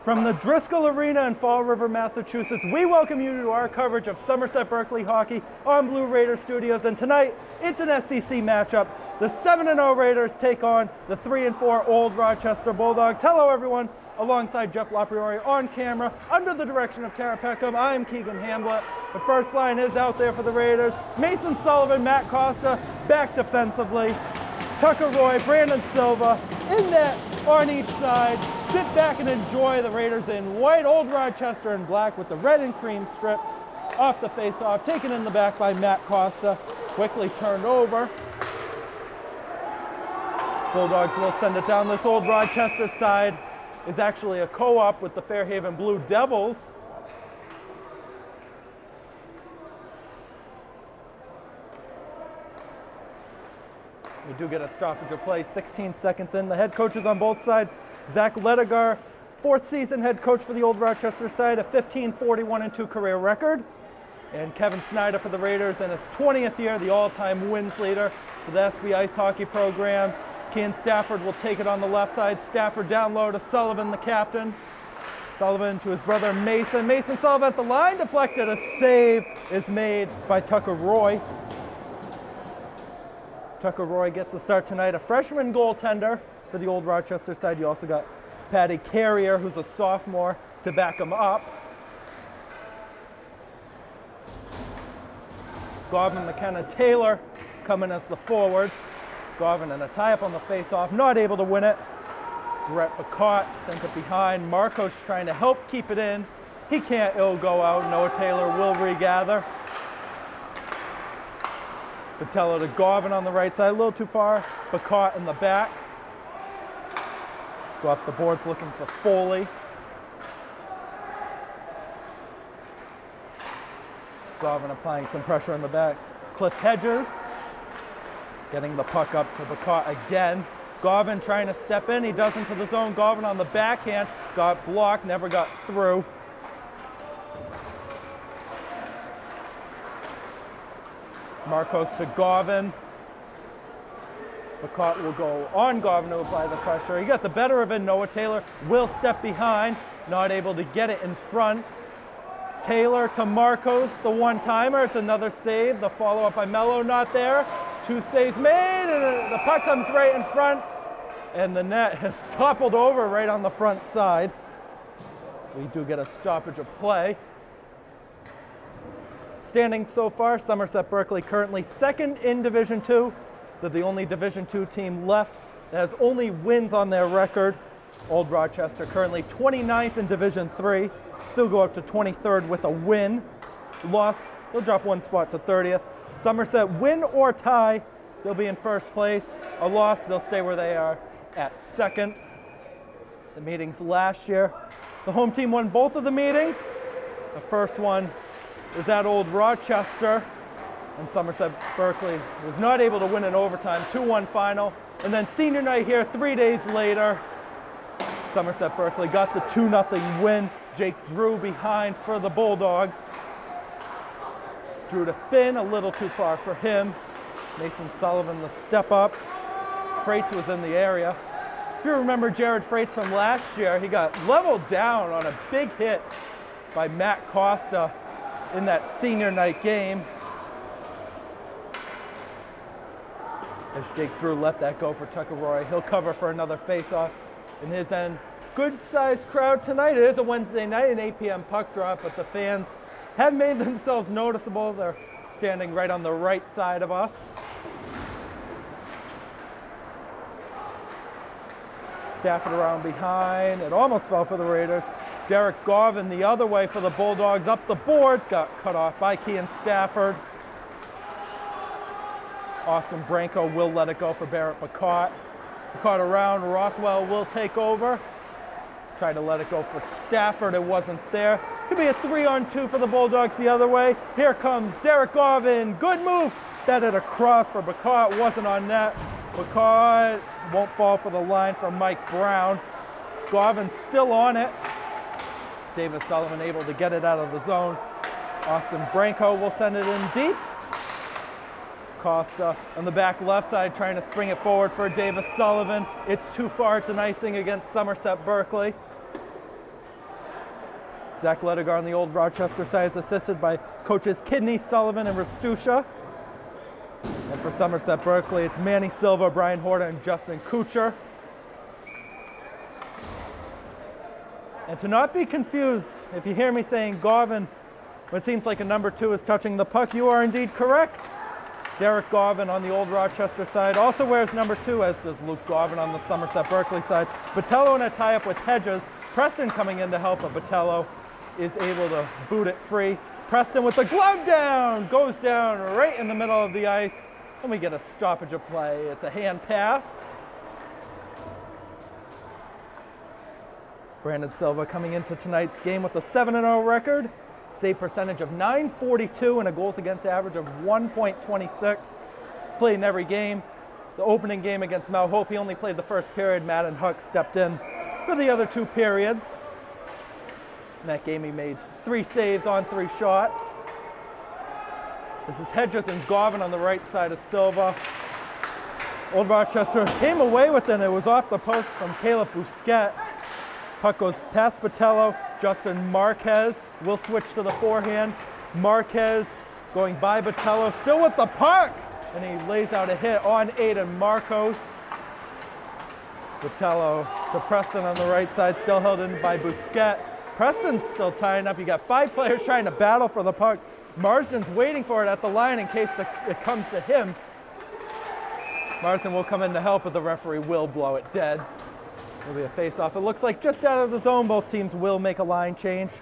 From the Driscoll Arena in Fall River, Massachusetts, we welcome you to our coverage of Somerset Berkley hockey on Blue Raider Studios. And tonight, it's an SEC matchup. The 7-0 Raiders take on the 3-4 Old Rochester Bulldogs. Hello, everyone. Alongside Jeff Lapriori on camera, under the direction of Tara Peckham, I am Keegan Hamblett. The first line is out there for the Raiders. Mason Sullivan, Matt Costa, back defensively. Tucker Roy, Brandon Silva, in net on each side. Sit back and enjoy the Raiders in white, Old Rochester in black with the red and cream strips off the face-off. Taken in the back by Matt Costa, quickly turned over. Bulldogs will send it down. This Old Rochester side is actually a co-op with the Fairhaven Blue Devils. We do get a stoppage of play, 16 seconds in. The head coaches on both sides, Zach Ledigar, fourth season head coach for the Old Rochester side, a 15-41-2 career record. And Kevin Snyder for the Raiders in his 20th year, the all-time wins leader for the SB Ice Hockey program. Kean Stafford will take it on the left side. Stafford down low to Sullivan, the captain. Sullivan to his brother Mason. Mason Sullivan at the line, deflected. A save is made by Tucker Roy. Tucker Roy gets the start tonight, a freshman goaltender for the Old Rochester side. You also got Patty Carrier, who's a sophomore, to back him up. Garvin McKenna Taylor coming as the forwards. Garvin in a tie-up on the face-off, not able to win it. Brett Bacot sends it behind. Marcos trying to help keep it in. He can't, it'll go out. Noah Taylor will regather. Patello to Garvin on the right side, a little too far. Bacot in the back. Go up the boards looking for Foley. Garvin applying some pressure in the back. Cliff Hedges getting the puck up to Bacot again. Garvin trying to step in, he does into the zone. Garvin on the backhand, got blocked, never got through. Marcos to Garvin. Bacot will go on Garvin to apply the pressure. He got the better of it. Noah Taylor will step behind, not able to get it in front. Taylor to Marcos, the one-timer. It's another save. The follow-up by Mello, not there. Two saves made, and the puck comes right in front, and the net has toppled over right on the front side. We do get a stoppage of play. Standing so far, Somerset Berkley currently second in Division II. They're the only Division II team left that has only wins on their record. Old Rochester currently 29th in Division III. They'll go up to 23rd with a win. Loss, they'll drop one spot to 30th. Somerset win or tie, they'll be in first place. A loss, they'll stay where they are at second. The meetings last year, the home team won both of the meetings. The first one was at Old Rochester, and Somerset Berkley was not able to win in overtime, 2-1 final. And then senior night here, 3 days later, Somerset Berkley got the 2-0 win. Jake Drew behind for the Bulldogs. Drew to Finn, a little too far for him. Mason Sullivan the step up. Freites was in the area. If you remember Jared Freites from last year, he got leveled down on a big hit by Matt Costa in that senior night game. As Jake Drew let that go for Tucker Roy, he'll cover for another face-off in his end. Good-sized crowd tonight. It is a Wednesday night, an 8 p.m. puck drop, but the fans have made themselves noticeable. They're standing right on the right side of us. Stafford around behind. It almost fell for the Raiders. Derek Garvin the other way for the Bulldogs. Up the boards, got cut off by Kean Stafford. Austin Branco will let it go for Barrett Bacot. Bacot around, Rothwell will take over. Tried to let it go for Stafford, it wasn't there. Could be a 3-on-2 for the Bulldogs the other way. Here comes Derek Garvin, good move. Batted across for Bacot, wasn't on net. Bacot won't fall for the line from Mike Brown. Garvin still on it. David Sullivan able to get it out of the zone. Austin Branco will send it in deep. Costa on the back left side trying to spring it forward for Davis Sullivan. It's too far. It's an icing against Somerset Berkley. Zach Ledigar on the Old Rochester side is assisted by coaches Kidney, Sullivan, and Rastusha. And for Somerset Berkley, it's Manny Silva, Brian Horta, and Justin Kucher. And to not be confused, if you hear me saying Garvin, when it seems like a number 2 is touching the puck, you are indeed correct. Derek Garvin on the Old Rochester side also wears number 2, as does Luke Garvin on the Somerset Berkley side. Botello in a tie-up with Hedges. Preston coming in to help, but Botello is able to boot it free. Preston with the glove down, goes down right in the middle of the ice, and we get a stoppage of play. It's a hand pass. Brandon Silva coming into tonight's game with a 7-0 record. Save percentage of .942 and a goals against average of 1.26. He's played in every game. The opening game against Mount Hope, he only played the first period. Matt and Huck stepped in for the other 2 periods. In that game, he made 3 saves on 3 shots. This is Hedges and Garvin on the right side of Silva. Old Rochester came away with it. It was off the post from Caleb Bousquet. Puck goes past Botello. Justin Marquez will switch to the forehand. Marquez going by Botello, still with the puck, and he lays out a hit on Aiden Marcos. Botello to Preston on the right side, still held in by Bousquet. Preston's still tying up. You got 5 players trying to battle for the puck. Marsden's waiting for it at the line in case it comes to him. Marsden will come in to help, but the referee will blow it dead. It'll be a face-off. It looks like just out of the zone, both teams will make a line change.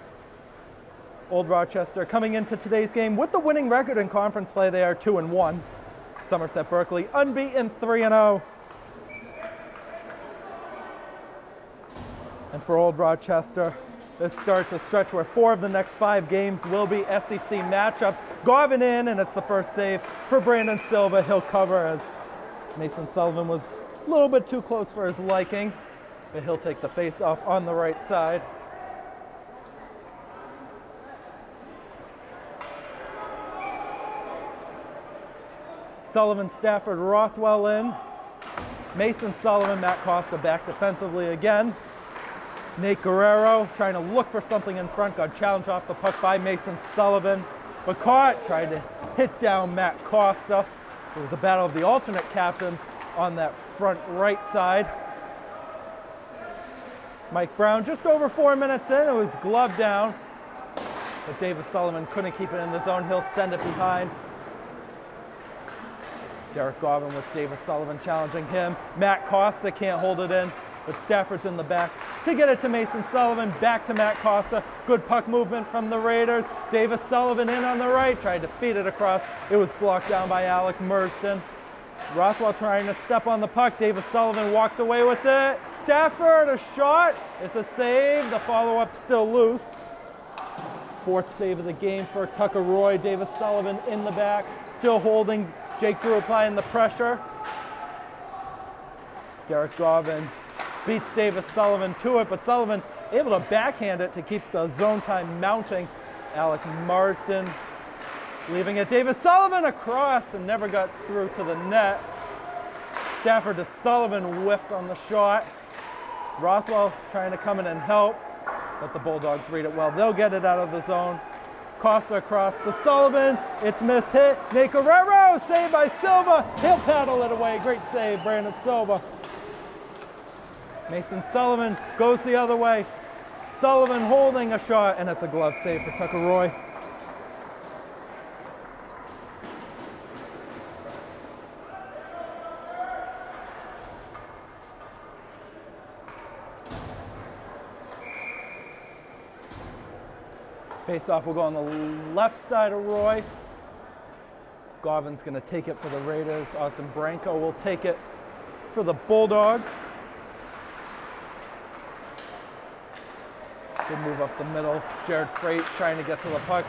Old Rochester coming into today's game with the winning record in conference play. They are 2-1. Somerset Berkley unbeaten 3-0. And for Old Rochester, this starts a stretch where 4 of the next 5 games will be SEC matchups. Garvin in, and it's the first save for Brandon Silva. He'll cover as Mason Sullivan was a little bit too close for his liking. But he'll take the face-off on the right side. Sullivan, Stafford, Rothwell in. Mason Sullivan, Matt Costa back defensively again. Nate Guerrero trying to look for something in front, got challenged off the puck by Mason Sullivan. But caught, tried to hit down Matt Costa. It was a battle of the alternate captains on that front right side. Mike Brown just over 4 minutes in, it was gloved down, but Davis Sullivan couldn't keep it in the zone. He'll send it behind. Derek Garvin with Davis Sullivan challenging him. Matt Costa can't hold it in, but Stafford's in the back to get it to Mason Sullivan. Back to Matt Costa. Good puck movement from the Raiders. Davis Sullivan in on the right, tried to feed it across. It was blocked down by Alec Merston. Rothwell trying to step on the puck. Davis Sullivan walks away with it. Stafford, a shot. It's a save. The follow-up still loose. 4th save of the game for Tucker Roy. Davis Sullivan in the back, still holding. Jake Drew applying the pressure. Derek Garvin beats Davis Sullivan to it, but Sullivan able to backhand it to keep the zone time mounting. Alec Marsden leaving it. Davis Sullivan across and never got through to the net. Stafford to Sullivan whiffed on the shot. Rothwell trying to come in and help, but the Bulldogs read it well. They'll get it out of the zone. Costa across to Sullivan. It's mishit. Nate Guerrero saved by Silva. He'll paddle it away. Great save, Brandon Silva. Mason Sullivan goes the other way. Sullivan holding a shot, and it's a glove save for Tucker Roy. Face-off will go on the left side of Roy. Garvin's going to take it for the Raiders. Austin Branco will take it for the Bulldogs. Good move up the middle. Jared Freight trying to get to the puck.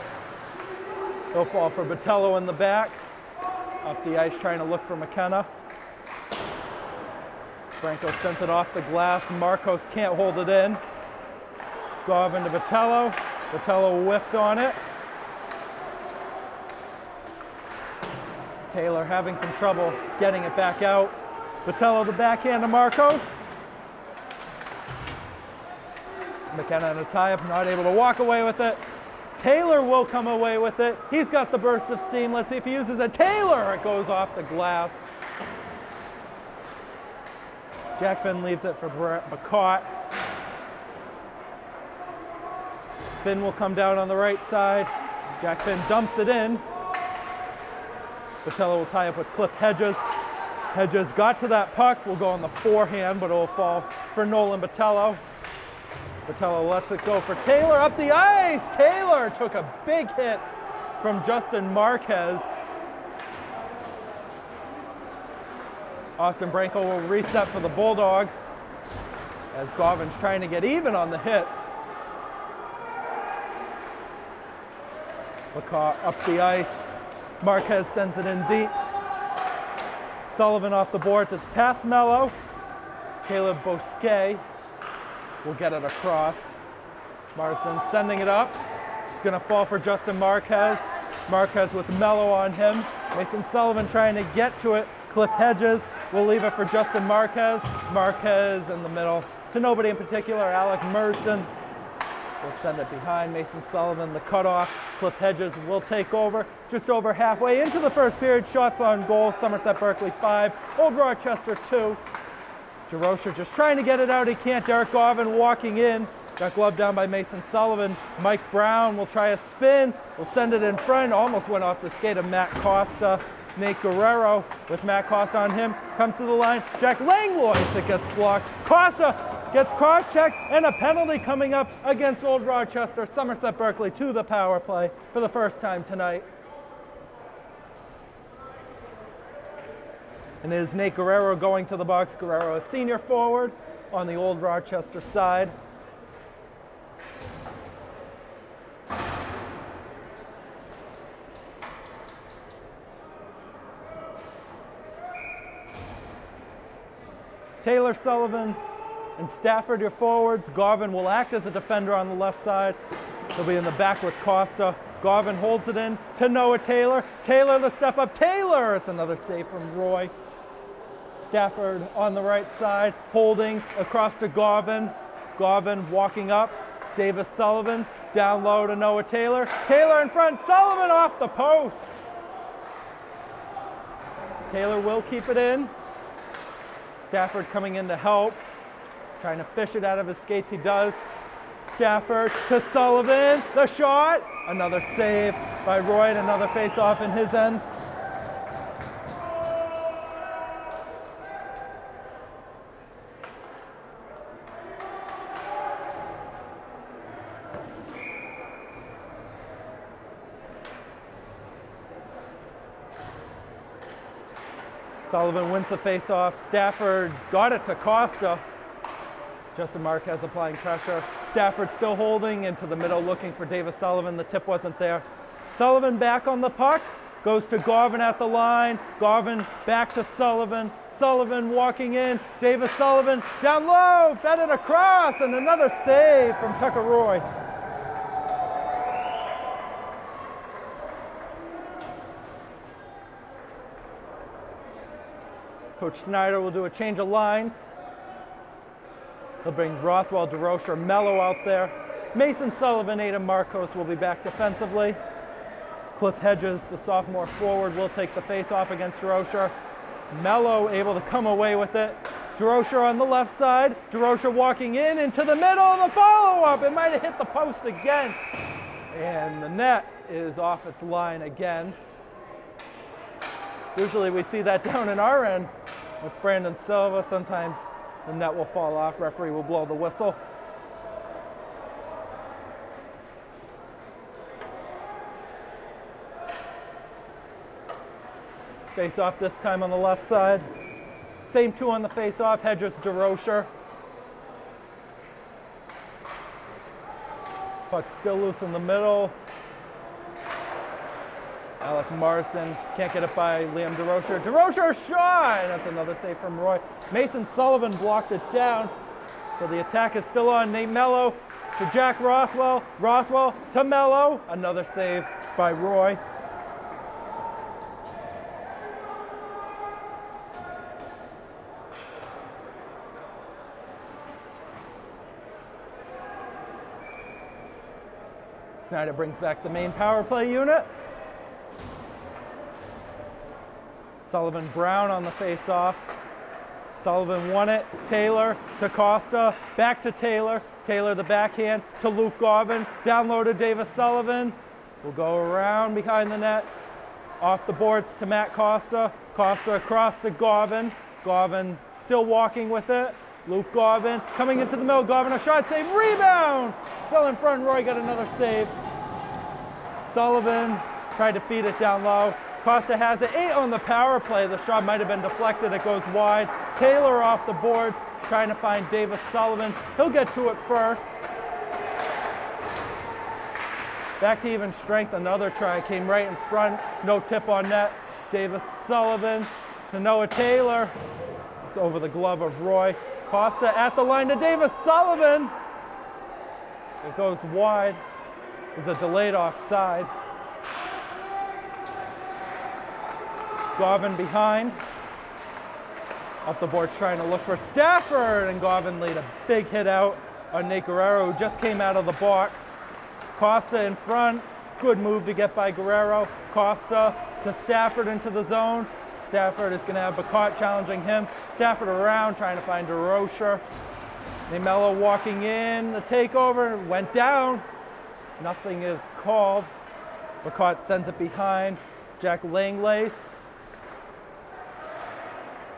He'll fall for Botello in the back. Up the ice trying to look for McKenna. Branco sends it off the glass. Marcos can't hold it in. Garvin to Botello. Botello whiffed on it. Taylor having some trouble getting it back out. Botello the backhand to Marcos. McKenna in a tie-up, not able to walk away with it. Taylor will come away with it. He's got the burst of steam. Let's see if he uses it. Taylor! It goes off the glass. Jack Finn leaves it for Bacot. Finn will come down on the right side. Jack Finn dumps it in. Botello will tie up with Cliff Hedges. Hedges got to that puck, will go on the forehand, but it will fall for Nolan Botello. Botello lets it go for Taylor up the ice. Taylor took a big hit from Justin Marquez. Austin Branco will reset for the Bulldogs as Govin's trying to get even on the hits. Bacot up the ice. Marquez sends it in deep. Sullivan off the boards. It's past Mello. Caleb Bosquet will get it across. Marson sending it up. It's going to fall for Justin Marquez. Marquez with Mello on him. Mason Sullivan trying to get to it. Cliff Hedges will leave it for Justin Marquez. Marquez in the middle to nobody in particular. Alec Merson will send it behind Mason Sullivan. The cutoff. Cliff Hedges will take over. Just over halfway into the first period. Shots on goal. Somerset Berkley 5. Old Rochester 2. DeRocher just trying to get it out. He can't. Derek Govin walking in. Got gloved down by Mason Sullivan. Mike Brown will try a spin. Will send it in front. Almost went off the skate of Matt Costa. Nate Guerrero with Matt Costa on him. Comes to the line. Jack Langlois. It gets blocked. Costa gets cross-checked, and a penalty coming up against Old Rochester. Somerset Berkley to the power play for the first time tonight. And it is Nate Guerrero going to the box. Guerrero, a senior forward on the Old Rochester side. Taylor, Sullivan, and Stafford, your forwards. Garvin will act as a defender on the left side. He'll be in the back with Costa. Garvin holds it in to Noah Taylor. Taylor the step up. Taylor! It's another save from Roy. Stafford on the right side, holding across to Garvin. Garvin walking up. Davis Sullivan down low to Noah Taylor. Taylor in front. Sullivan off the post. Taylor will keep it in. Stafford coming in to help. Trying to fish it out of his skates. He does. Stafford to Sullivan. The shot. Another save by Roy and another face-off in his end. Sullivan wins the face-off. Stafford got it to Costa. Justin Marquez applying pressure. Stafford still holding into the middle, looking for Davis Sullivan. The tip wasn't there. Sullivan back on the puck. Goes to Garvin at the line. Garvin back to Sullivan. Sullivan walking in. Davis Sullivan down low. Fed it across. And another save from Tucker Roy. Coach Snyder will do a change of lines. He'll bring Rothwell, DeRocher, Mello out there. Mason Sullivan, Adam Marcos will be back defensively. Cliff Hedges, the sophomore forward, will take the face-off against DeRocher. Mello able to come away with it. DeRocher on the left side. DeRocher walking in into the middle. The follow-up. It might have hit the post again. And the net is off its line again. Usually we see that down in our end with Brandon Silva. Sometimes the net will fall off. Referee will blow the whistle. Face off this time on the left side. Same two on the face off. Hedges, DeRocher. Puck still loose in the middle. Alec Marson can't get it by Liam DeRocher. DeRocher shot! That's another save from Roy. Mason Sullivan blocked it down. So the attack is still on. Nate Mello to Jack Rothwell. Rothwell to Mello. Another save by Roy. Snyder brings back the main power play unit. Sullivan Brown on the face-off. Sullivan won it. Taylor to Costa. Back to Taylor. Taylor the backhand to Luke Garvin. Down low to Davis Sullivan. Will go around behind the net. Off the boards to Matt Costa. Costa across to Garvin. Garvin still walking with it. Luke Garvin coming into the middle. Garvin a shot save. Rebound! Still in front. Roy got another save. Sullivan tried to feed it down low. Costa has it. 8 on the power play. The shot might have been deflected. It goes wide. Taylor off the boards trying to find Davis Sullivan. He'll get to it first. Back to even strength. Another try came right in front. No tip on net. Davis Sullivan to Noah Taylor. It's over the glove of Roy. Costa at the line to Davis Sullivan. It goes wide. There's a delayed offside. Garvin behind. Up the board trying to look for Stafford, and Garvin laid a big hit out on Nate Guerrero, who just came out of the box. Costa in front. Good move to get by Guerrero. Costa to Stafford into the zone. Stafford is going to have Bacot challenging him. Stafford around trying to find DeRocher. Nemelo walking in. The takeover went down. Nothing is called. Bacot sends it behind. Jack Langlace.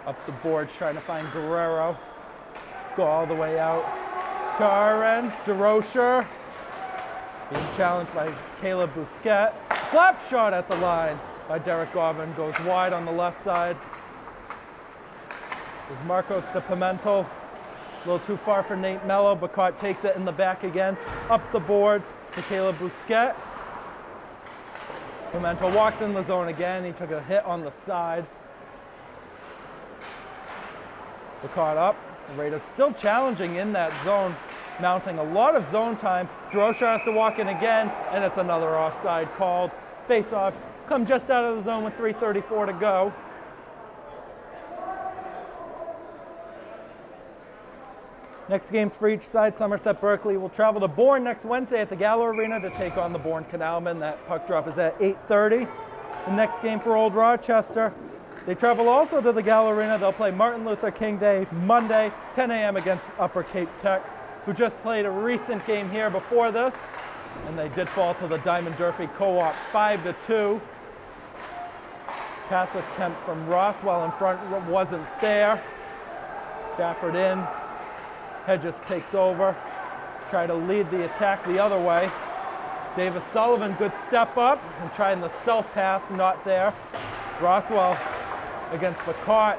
Up the boards trying to find Guerrero. Go all the way out to our end. DeRocher being challenged by Caleb Bousquet. Slap shot at the line by Derek Garvin. Goes wide on the left side. There's Marcos to Pimentel. A little too far for Nate Mello. Bacot takes it in the back again. Up the boards to Caleb Bousquet. Pimentel walks in the zone again. He took a hit on the side. Bacot up. The Raiders still challenging in that zone, mounting a lot of zone time. DeRocher has to walk in again, and it's another offside called. Face off. Come just out of the zone with 3:34 to go. Next games for each side. Somerset Berkley will travel to Bourne next Wednesday at the Gallo Arena to take on the Bourne Canalmen. That puck drop is at 8:30. The next game for Old Rochester. They travel also to the Gallo Arena. They'll play Martin Luther King Day Monday, 10 a.m. against Upper Cape Tech, who just played a recent game here before this, and they did fall to the Diamond Durfee Co-op 5-2. Pass attempt from Rothwell in front wasn't there. Stafford in. Hedges takes over. Try to lead the attack the other way. Davis Sullivan, good step up and trying the self pass, not there. Rothwell against Bacot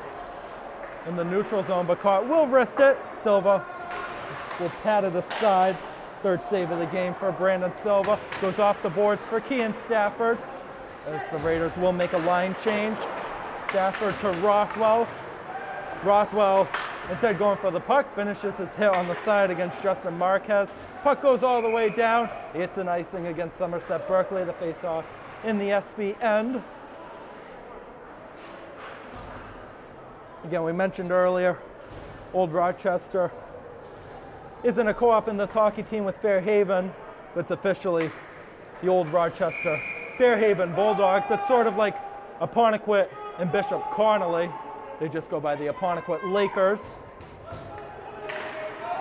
in the neutral zone. Bacot will wrist it. Silva will pat it aside. Third save of the game for Brandon Silva. Goes off the boards for Kean Stafford, as the Raiders will make a line change. Stafford to Rothwell. Rothwell, instead of going for the puck, finishes his hit on the side against Justin Marquez. Puck goes all the way down. It's an icing against Somerset Berkley. The face-off in the SB end. Again, we mentioned earlier, Old Rochester isn't a co-op in this hockey team with Fairhaven, but it's officially the Old Rochester Fairhaven Bulldogs. It's sort of like Apponequet and Bishop Connolly. They just go by the Apponequet Lakers.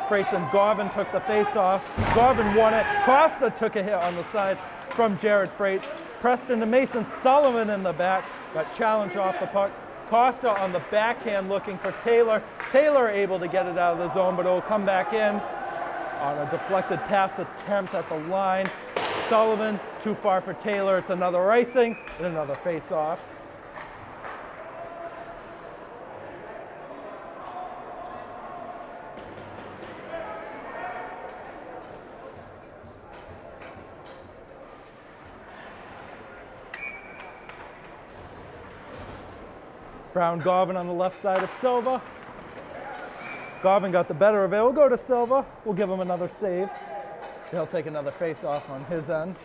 Freights and Garvin took the face-off. Garvin won it. Costa took a hit on the side from Jared Freights. Preston to Mason Sullivan in the back. Got challenged off the puck. Costa on the backhand looking for Taylor. Taylor able to get it out of the zone, but it will come back in on a deflected pass attempt at the line. Sullivan, too far for Taylor. It's another icing and another face-off. Brown Garvin on the left side of Silva. Garvin got the better of it. We'll go to Silva. We'll give him another save. He'll take another face-off on his end.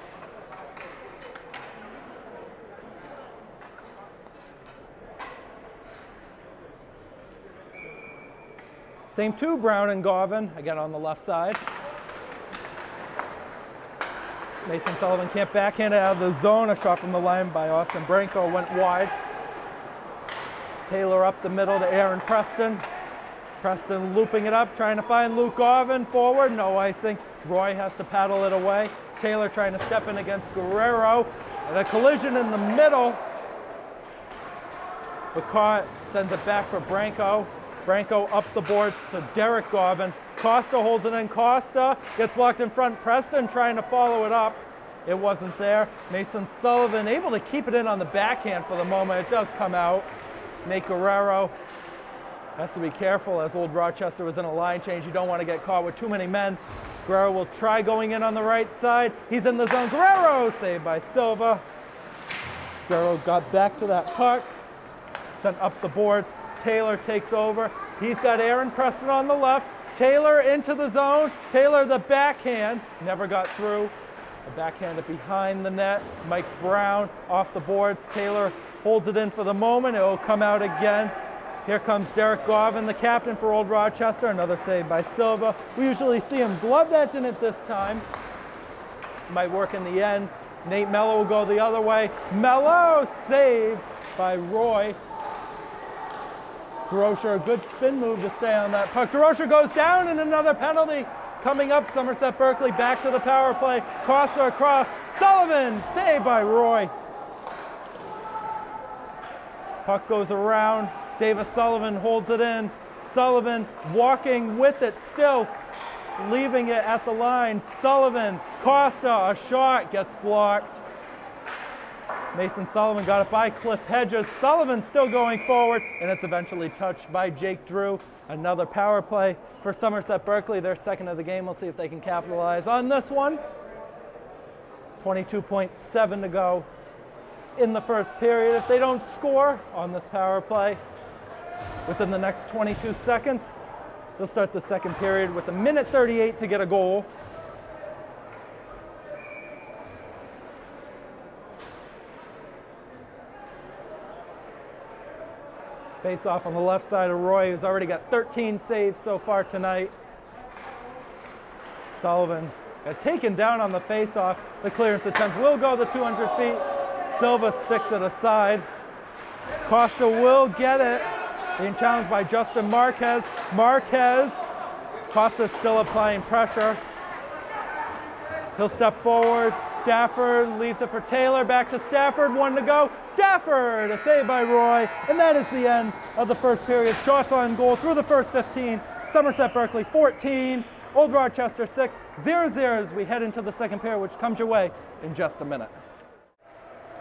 Same two, Brown and Garvin, again on the left side. Mason Sullivan can't backhand it out of the zone. A shot from the line by Austin Branco went wide. Taylor up the middle to Aaron Preston. Preston looping it up, trying to find Luke Garvin forward. No icing. Roy has to paddle it away. Taylor trying to step in against Guerrero. And a collision in the middle. McCart sends it back for Branco. Branco up the boards to Derek Garvin. Costa holds it in. Costa gets blocked in front. Preston trying to follow it up. It wasn't there. Mason Sullivan able to keep it in on the backhand for the moment. It does come out. Nate Guerrero has to be careful as Old Rochester was in a line change. You don't want to get caught with too many men. Guerrero will try going in on the right side. He's in the zone. Guerrero saved by Silva. Guerrero got back to that puck. Sent up the boards. Taylor takes over. He's got Aaron Preston on the left. Taylor into the zone. Taylor the backhand. Never got through. A backhand it behind the net. Mike Brown off the boards. Taylor holds it in for the moment. It will come out again. Here comes Derek Garvin, the captain for Old Rochester. Another save by Silva. We usually see him glove that didn't this time. Might work in the end. Nate Mello will go the other way. Mello saved by Roy. DeRocher, a good spin move to stay on that puck. DeRocher goes down and another penalty. Coming up, Somerset Berkley back to the power play. Costa across. Sullivan, saved by Roy. Puck goes around. Davis Sullivan holds it in. Sullivan walking with it still, leaving it at the line. Sullivan, Costa, a shot gets blocked. Mason Sullivan got it by Cliff Hedges. Sullivan still going forward, and it's eventually touched by Jake Drew. Another power play for Somerset Berkley, their second of the game. We'll see if they can capitalize on this one. 22.7 to go in the first period. If they don't score on this power play within the next 22 seconds, they'll start the second period with a minute 38 to get a goal. Face off on the left side of Roy, who's already got 13 saves so far tonight. Sullivan got taken down on the face-off. The clearance attempt will go the 200 feet. Silva sticks it aside. Costa will get it. Being challenged by Justin Marquez. Costa still applying pressure. He'll step forward. Stafford leaves it for Taylor. Back to Stafford. One to go. Stafford, a save by Roy. And that is the end of the first period. Shots on goal through the first 15. Somerset Berkley 14. Old Rochester 6. 0-0 as we head into the second period, which comes your way in just a minute.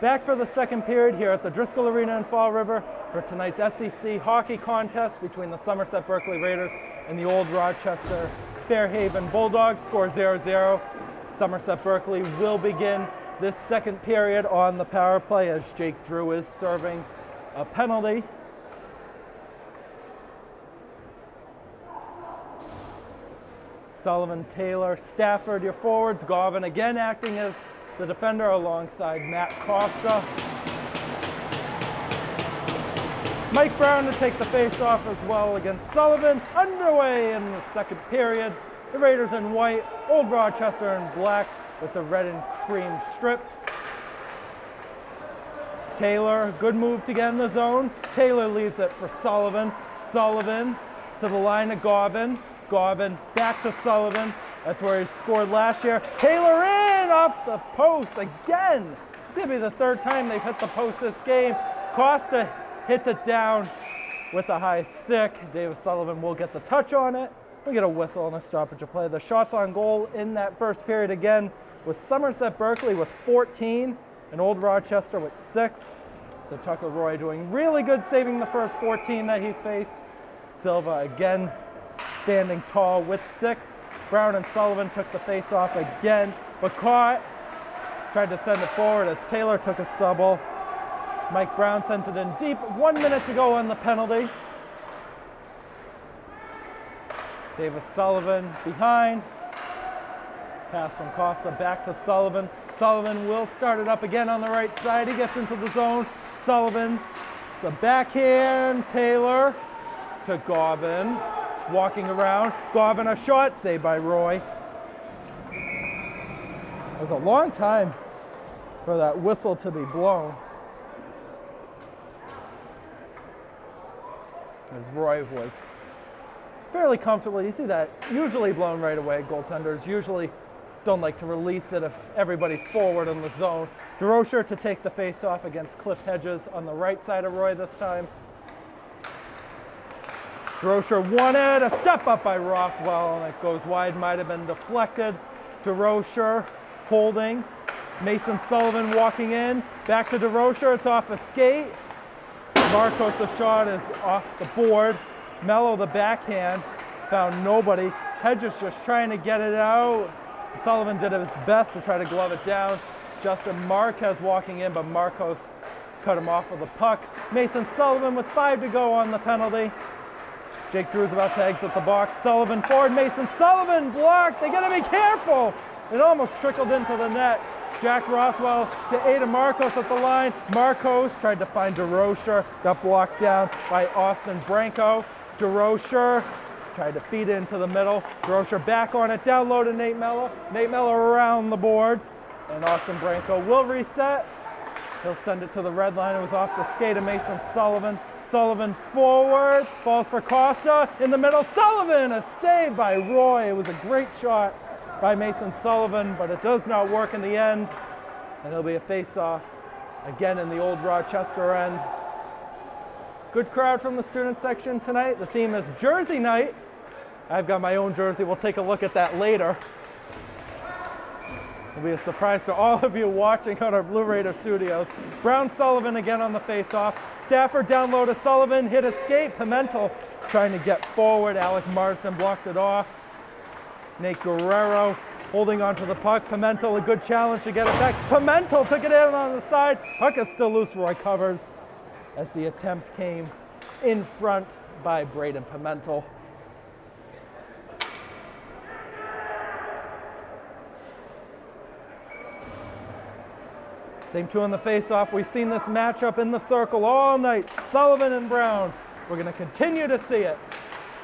Back for the second period here at the Driscoll Arena in Fall River for tonight's SEC hockey contest between the Somerset Berkley Raiders and the Old Rochester Fairhaven Bulldogs. Score 0-0. Somerset Berkley will begin this second period on the power play as Jake Drew is serving a penalty. Sullivan, Taylor, Stafford, your forwards. Garvin again acting as the defender alongside Matt Costa. Mike Brown to take the face-off as well against Sullivan. Underway in the second period. The Raiders in white, Old Rochester in black with the red and cream strips. Taylor, good move to get in the zone. Taylor leaves it for Sullivan. Sullivan to the line of Garvin. Garvin back to Sullivan. That's where he scored last year. Taylor in off the post again. It's going to be the third time they've hit the post this game. Costa hits it down with the high stick. Davis Sullivan will get the touch on it. We'll get a whistle and a stoppage of play. The shots on goal in that first period again was Somerset Berkley with 14 and Old Rochester with 6. So Tucker Roy doing really good saving the first 14 that he's faced. Silva again standing tall with 6. Brown and Sullivan took the face off again, but caught. Tried to send it forward as Taylor took a stubble. Mike Brown sends it in deep. 1 minute to go on the penalty. Davis Sullivan behind. Pass from Costa back to Sullivan. Sullivan will start it up again on the right side. He gets into the zone. Sullivan, the backhand. Taylor to Garvin. Walking around. Garvin a shot saved by Roy. was a long time for that whistle to be blown. As Roy was fairly comfortable. You see that usually blown right away. Goaltenders usually don't like to release it if everybody's forward in the zone. DeRocher to take the face-off against Cliff Hedges on the right side of Roy this time. DeRocher won it, a step up by Rothwell, and it goes wide, might have been deflected. DeRocher holding. Mason Sullivan walking in, back to DeRocher, it's off a skate. Marcos, the shot is off the board. Mello, the backhand, found nobody. Hedges just trying to get it out. Sullivan did his best to try to glove it down. Justin Marquez walking in, but Marcos cut him off with a puck. Mason Sullivan with 5 to go on the penalty. Jake Drew's about to exit the box. Sullivan forward, Mason Sullivan blocked. They gotta be careful. It almost trickled into the net. Jack Rothwell to Ada Marcos at the line. Marcos tried to find DeRocher, got blocked down by Austin Branco. DeRocher tried to feed it into the middle. DeRocher back on it, down low to Nate Mello. Nate Mello around the boards, and Austin Branco will reset. He'll send it to the red line. It was off the skate of Mason Sullivan. Sullivan forward, falls for Costa in the middle. Sullivan, a save by Roy. It was a great shot by Mason Sullivan, but it does not work in the end. And it'll be a face-off again in the old Rochester end. Good crowd from the student section tonight. The theme is Jersey Night. I've got my own jersey. We'll take a look at that later. It'll be a surprise to all of you watching on our Blue Raider studios. Brown Sullivan again on the face-off. Stafford down low to Sullivan, hit escape. Pimentel trying to get forward. Alec Marsden blocked it off. Nate Guerrero holding onto the puck. Pimentel, a good challenge to get it back. Pimentel took it in on the side. Puck is still loose. Roy covers as the attempt came in front by Braden Pimentel. Same two on the face-off. We've seen this matchup in the circle all night. Sullivan and Brown. We're going to continue to see it.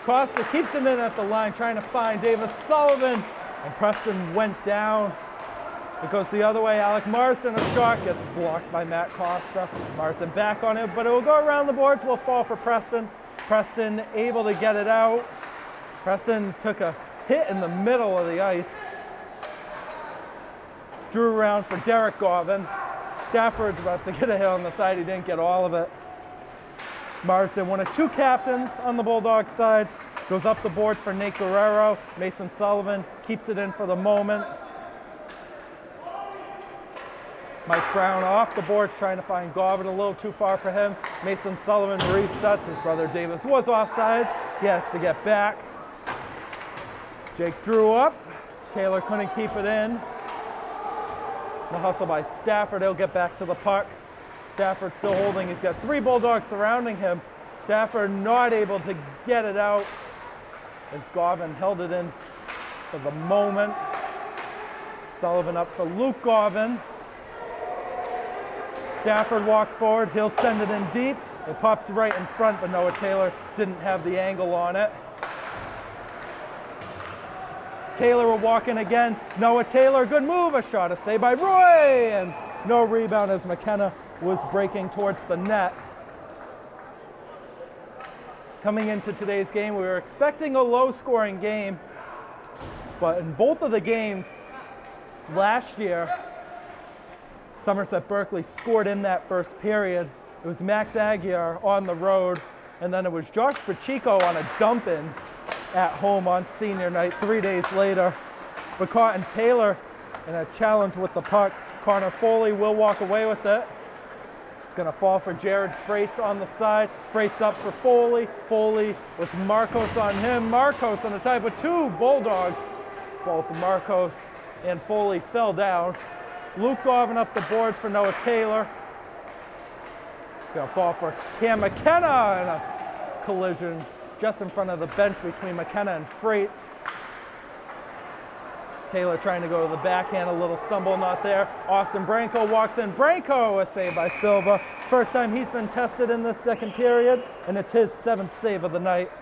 Costa keeps it in at the line, trying to find Davis Sullivan, and Preston went down. It goes the other way. Alec Marsden, a shot gets blocked by Matt Costa. Marsden back on it, but it will go around the boards. Will fall for Preston. Preston able to get it out. Preston took a hit in the middle of the ice. Drew around for Derek Garvin. Stafford's about to get a hit on the side. He didn't get all of it. Marsden, one of two captains on the Bulldogs side, goes up the boards for Nate Guerrero. Mason Sullivan keeps it in for the moment. Mike Brown off the boards trying to find Garvin, a little too far for him. Mason Sullivan resets. His brother Davis was offside. He has to get back. Jake Drew up. Taylor couldn't keep it in. The hustle by Stafford. He'll get back to the puck. Stafford still holding. He's got 3 Bulldogs surrounding him. Stafford not able to get it out as Garvin held it in for the moment. Sullivan up for Luke Garvin. Stafford walks forward. He'll send it in deep. It pops right in front, but Noah Taylor didn't have the angle on it. Taylor will walk in again. Noah Taylor, good move. A shot, a save by Roy, and no rebound as McKenna was breaking towards the net. Coming into today's game, we were expecting a low-scoring game, but in both of the games last year, Somerset Berkley scored in that first period. It was Max Aguiar on the road, and then it was Josh Pacheco on a dump-in at home on senior night 3 days later. But Cotton Taylor in a challenge with the puck. Connor Foley will walk away with it. It's going to fall for Jared Freites on the side. Freites up for Foley. Foley with Marcos on him. Marcos on a tie with 2 Bulldogs. Both Marcos and Foley fell down. Luke Garvin up the boards for Noah Taylor. It's going to fall for Cam McKenna in a collision just in front of the bench between McKenna and Freites. Taylor trying to go to the backhand, a little stumble not there. Austin Branco walks in. Branco, a save by Silva. First time he's been tested in this second period, and it's his 7th save of the night.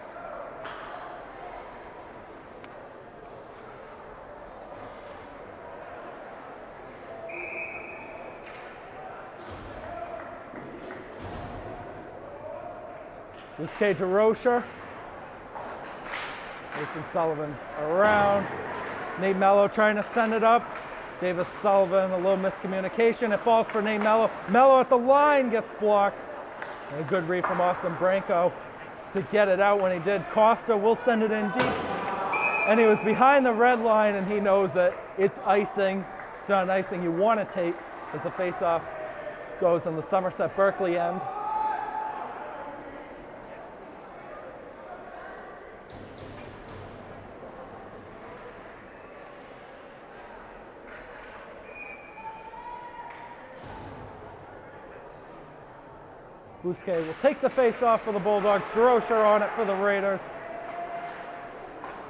Bousquet to Rocher. Mason Sullivan around. Nate Mello trying to send it up. Davis Sullivan, a little miscommunication. It falls for Nate Mello. Mello at the line gets blocked. And a good read from Austin Branco to get it out when he did. Costa will send it in deep. And he was behind the red line, and he knows that it's icing. It's not an icing you want to take as the faceoff goes on the Somerset Berkley end. Bousquet will take the face-off for the Bulldogs. Rocher on it for the Raiders.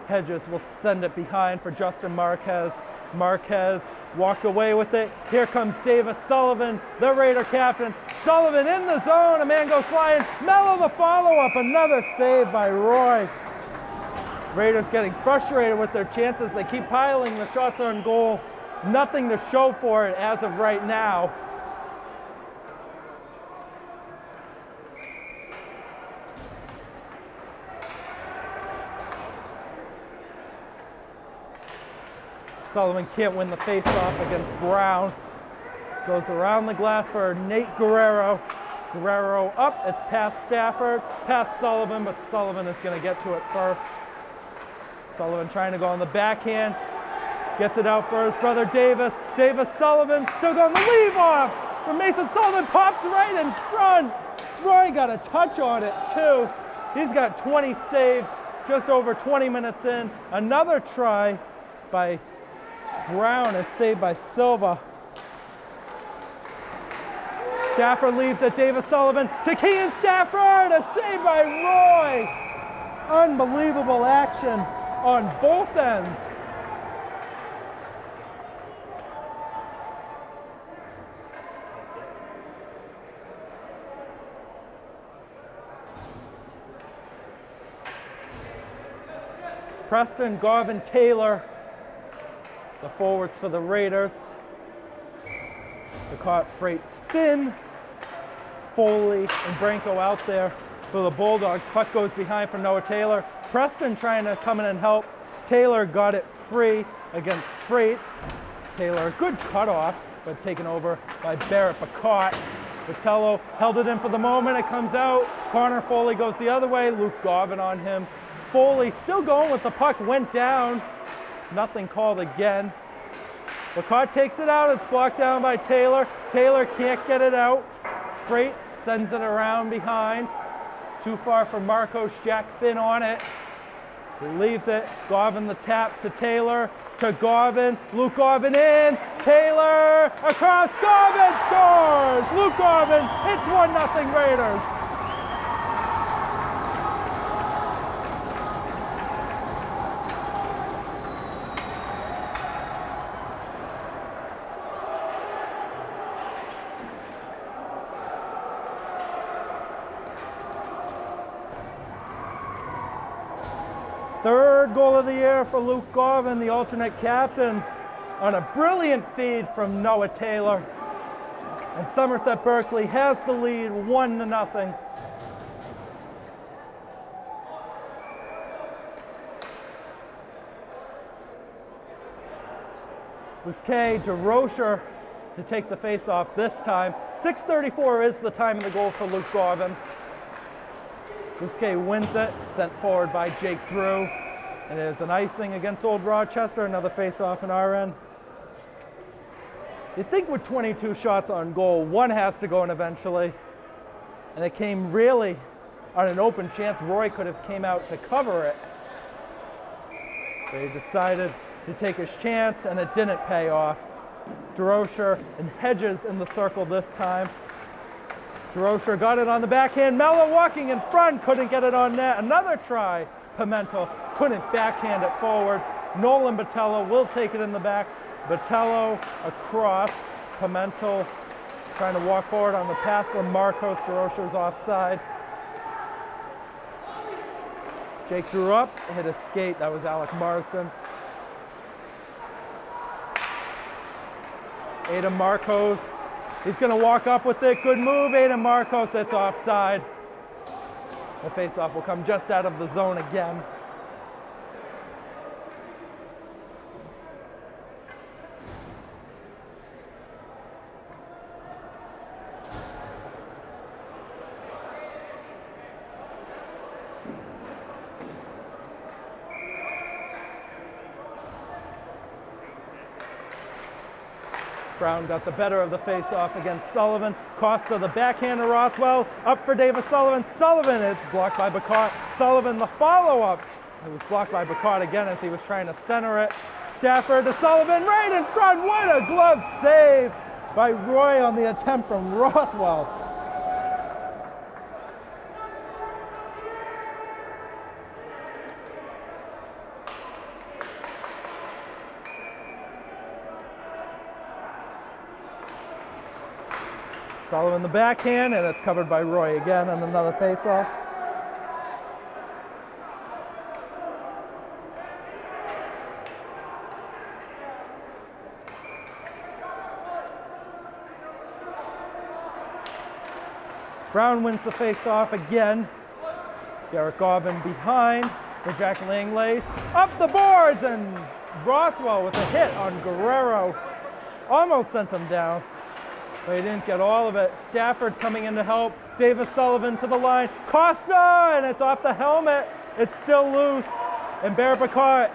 Hedges will send it behind for Justin Marquez. Marquez walked away with it. Here comes Davis Sullivan, the Raider captain. Sullivan in the zone. A man goes flying. Mello the follow-up. Another save by Roy. Raiders getting frustrated with their chances. They keep piling the shots on goal. Nothing to show for it as of right now. Sullivan can't win the face-off against Brown. Goes around the glass for Nate Guerrero. Guerrero up, it's past Stafford, past Sullivan, but Sullivan is gonna get to it first. Sullivan trying to go on the backhand. Gets it out for his brother Davis. Davis Sullivan still going the leave off. For Mason Sullivan pops right in front. Roy got a touch on it too. He's got 20 saves just over 20 minutes in. Another try by Brown is saved by Silva. Stafford leaves it. Davis Sullivan to Kean Stafford. A save by Roy. Unbelievable action on both ends. Preston, Garvin, Taylor, the forwards for the Raiders. The caught freights Finn, Foley, and Branco out there for the Bulldogs. Puck goes behind for Noah Taylor. Preston trying to come in and help. Taylor got it free against Freights. Taylor, good cutoff, but taken over by Barrett Bacot. Vitello held it in for the moment. It comes out. Connor Foley goes the other way. Luke Garvin on him. Foley still going with the puck. Went down. Nothing called again. Bacot takes it out. It's blocked down by Taylor. Taylor can't get it out. Freights sends it around behind. Too far for Marcos. Jack Finn on it. He leaves it. Garvin the tap to Taylor. To Garvin. Luke Garvin in. Taylor across. Garvin scores! Luke Garvin. It's 1-0 Raiders. Third goal of the year for Luke Garvin, the alternate captain, on a brilliant feed from Noah Taylor. And Somerset Berkley has the lead 1-0. Bousquet to Rocher to take the face-off this time. 6:34 is the time of the goal for Luke Garvin. Bousquet wins it, sent forward by Jake Drew. It is an icing against Old Rochester, another face-off in our end. You'd think with 22 shots on goal, one has to go in eventually. And it came really on an open chance. Roy could have came out to cover it. But he decided to take his chance, and it didn't pay off. Rocher and Hedges in the circle this time. Rocher got it on the backhand. Mello walking in front, couldn't get it on net. Another try. Pimentel couldn't backhand it forward. Nolan Botello will take it in the back. Botello across. Pimentel trying to walk forward on the pass from Marcos. Rocher's offside. Jake drew up, hit a skate. That was Alec Morrison. Adam Marcos. He's going to walk up with it. Good move, Adam Marcos. It's offside. The face-off will come just out of the zone again. Brown got the better of the face-off against Sullivan. Costa, the backhand to Rothwell. Up for Davis Sullivan. Sullivan, it's blocked by Bacot. Sullivan, the follow-up. It was blocked by Bacot again as he was trying to center it. Stafford to Sullivan, right in front. What a glove save by Roy on the attempt from Rothwell. Sullivan the backhand, and it's covered by Roy again on another face-off. Brown wins the face-off again. Derek Garvin behind for Jack Langlace. Up the boards, and Rothwell with a hit on Guerrero. Almost sent him down. But he didn't get all of it. Stafford coming in to help. Davis Sullivan to the line. Costa, and it's off the helmet. It's still loose. And Bear Picard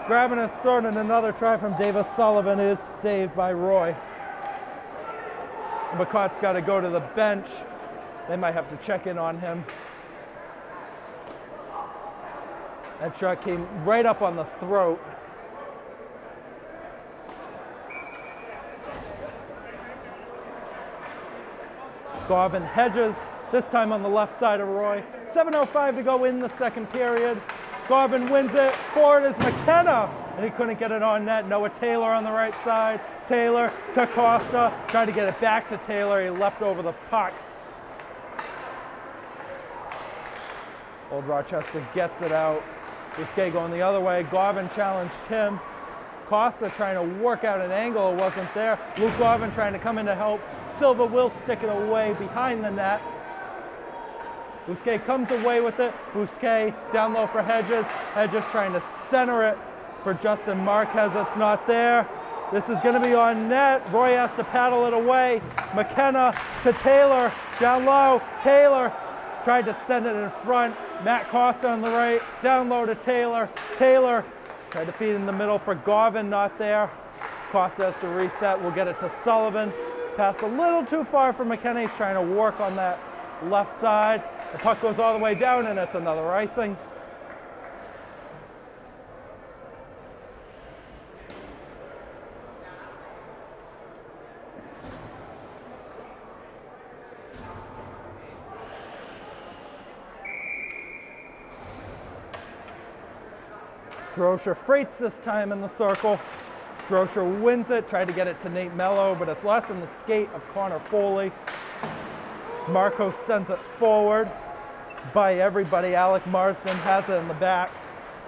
grabbing his throat, and another try from Davis Sullivan is saved by Roy. And Picard's got to go to the bench. They might have to check in on him. That shot came right up on the throat. Garvin hedges, this time on the left side of Roy. 7:05 to go in the second period. Garvin wins it. Forward is McKenna, and he couldn't get it on net. Noah Taylor on the right side. Taylor to Costa, trying to get it back to Taylor. He leapt over the puck. Old Rochester gets it out. Bousquet going the other way. Garvin challenged him. Costa trying to work out an angle, it wasn't there. Luke Garvin trying to come in to help. Silva will stick it away behind the net. Bousquet comes away with it. Bousquet down low for Hedges. Hedges trying to center it for Justin Marquez. It's not there. This is going to be on net. Roy has to paddle it away. McKenna to Taylor. Down low. Taylor tried to send it in front. Matt Costa on the right. Down low to Taylor. Taylor tried to feed in the middle for Garvin, not there. Costa has to reset. We'll get it to Sullivan. Pass a little too far for McKenna. He's trying to work on that left side. The puck goes all the way down, and it's another icing. Droscher freights this time in the circle. Droscher wins it, tried to get it to Nate Mello, but it's less than the skate of Connor Foley. Marco sends it forward. It's by everybody. Alec Marston has it in the back.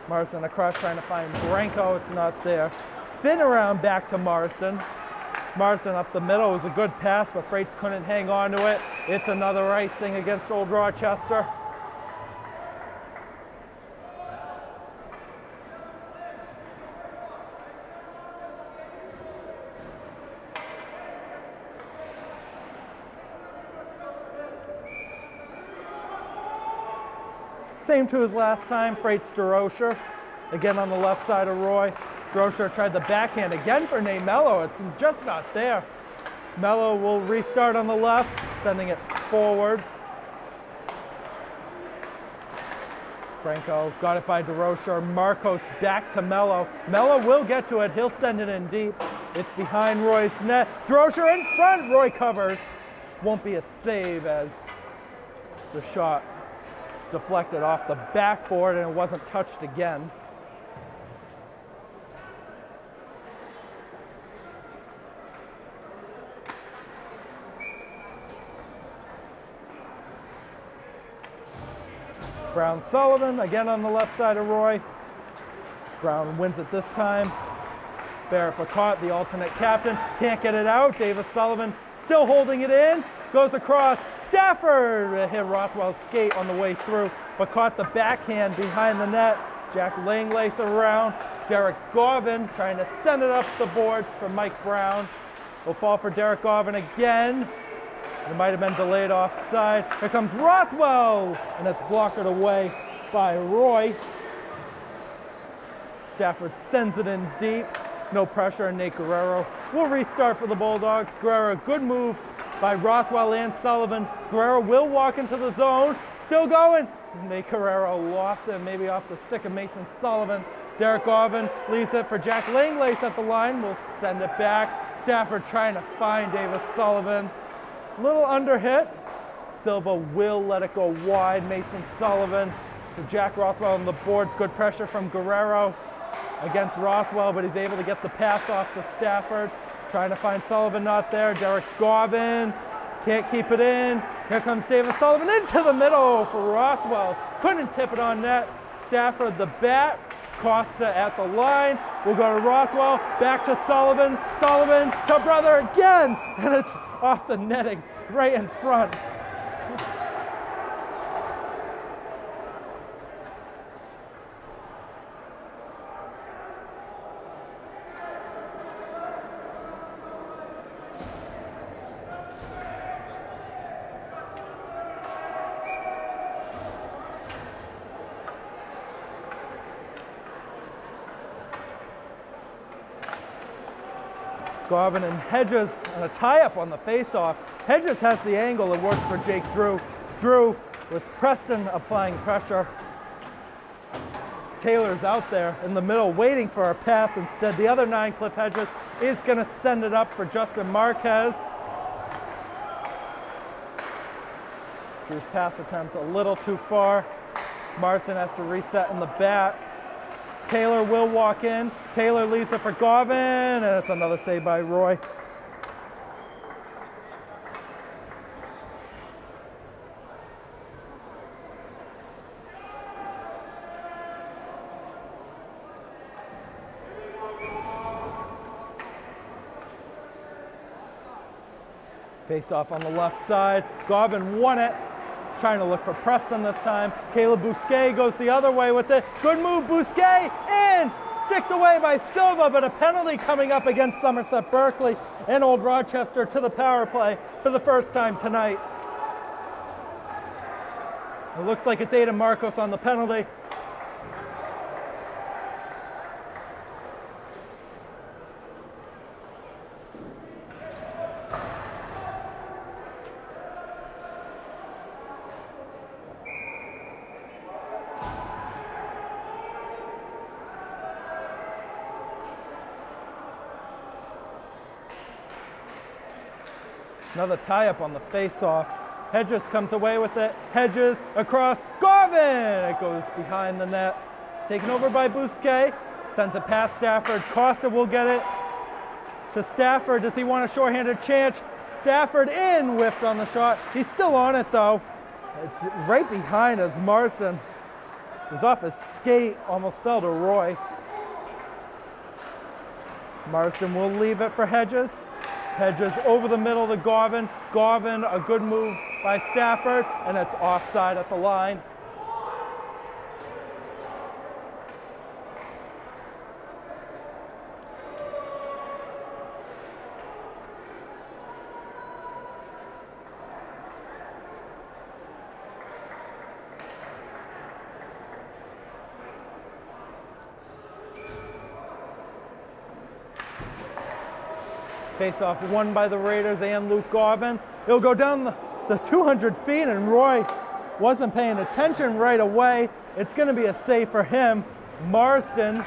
Marston across trying to find Branco. It's not there. Fin around back to Marston. Marston up the middle. It was a good pass, but Freights couldn't hang on to it. It's another icing against Old Rochester. Same to his last time, Freights to Droscher. Again on the left side of Roy. Droscher tried the backhand again for Nate Mello. It's just not there. Mello will restart on the left, sending it forward. Branco got it by Droscher. Marcos back to Mello. Mello will get to it. He'll send it in deep. It's behind Roy's net. Droscher in front. Roy covers. Won't be a save as the shot deflected off the backboard and it wasn't touched again. Brown Sullivan again on the left side of Roy. Brown wins it this time. Barrett Picot, the alternate captain, can't get it out. Davis Sullivan still holding it in. Goes across. Stafford hit Rothwell's skate on the way through, but caught the backhand behind the net. Jack Langlace around. Derek Garvin trying to send it up the boards for Mike Brown. Will fall for Derek Garvin again. It might have been delayed offside. Here comes Rothwell, and it's blocked away by Roy. Stafford sends it in deep. No pressure on Nate Guerrero. We'll restart for the Bulldogs. Guerrero, good move by Rothwell and Sullivan. Guerrero will walk into the zone. Still going. Nate Guerrero lost it, maybe off the stick of Mason Sullivan. Derek Garvin leaves it for Jack Langlace at the line. We'll send it back. Stafford trying to find Davis Sullivan. Little under hit. Silva will let it go wide. Mason Sullivan to Jack Rothwell on the boards. Good pressure from Guerrero against Rothwell, but he's able to get the pass off to Stafford. Trying to find Sullivan, not there. Derek Garvin can't keep it in. Here comes Davis Sullivan into the middle for Rothwell. Couldn't tip it on net. Stafford the bat. Costa at the line. We'll go to Rothwell. Back to Sullivan. Sullivan to Brother again. And it's off the netting right in front. Garvin and Hedges on a tie-up on the face-off. Hedges has the angle. It works for Jake Drew. Drew with Preston applying pressure. Taylor's out there in the middle waiting for a pass. Instead, the other 9, Cliff Hedges, is going to send it up for Justin Marquez. Drew's pass attempt a little too far. Marston has to reset in the back. Taylor will walk in. Taylor leaves it for Garvin, and it's another save by Roy. Face off on the left side. Garvin won it. Trying to look for Preston this time. Caleb Bousquet goes the other way with it. Good move, Bousquet in! Sticked away by Silva, but a penalty coming up against Somerset Berkley and Old Rochester to the power play for the first time tonight. It looks like it's Aiden Marcos on the penalty. Another tie-up on the face-off. Hedges comes away with it. Hedges across. Garvin! It goes behind the net. Taken over by Bousquet. Sends it past Stafford. Costa will get it to Stafford. Does he want a shorthanded chance? Stafford in, whiffed on the shot. He's still on it though. It's right behind us. Marston was off his skate, almost fell to Roy. Marston will leave it for Hedges. Hedges over the middle to Garvin. Garvin, a good move by Stafford, and it's offside at the line. Face-off won by the Raiders and Luke Garvin. It'll go down the 200 feet, and Roy wasn't paying attention right away. It's going to be a save for him. Marston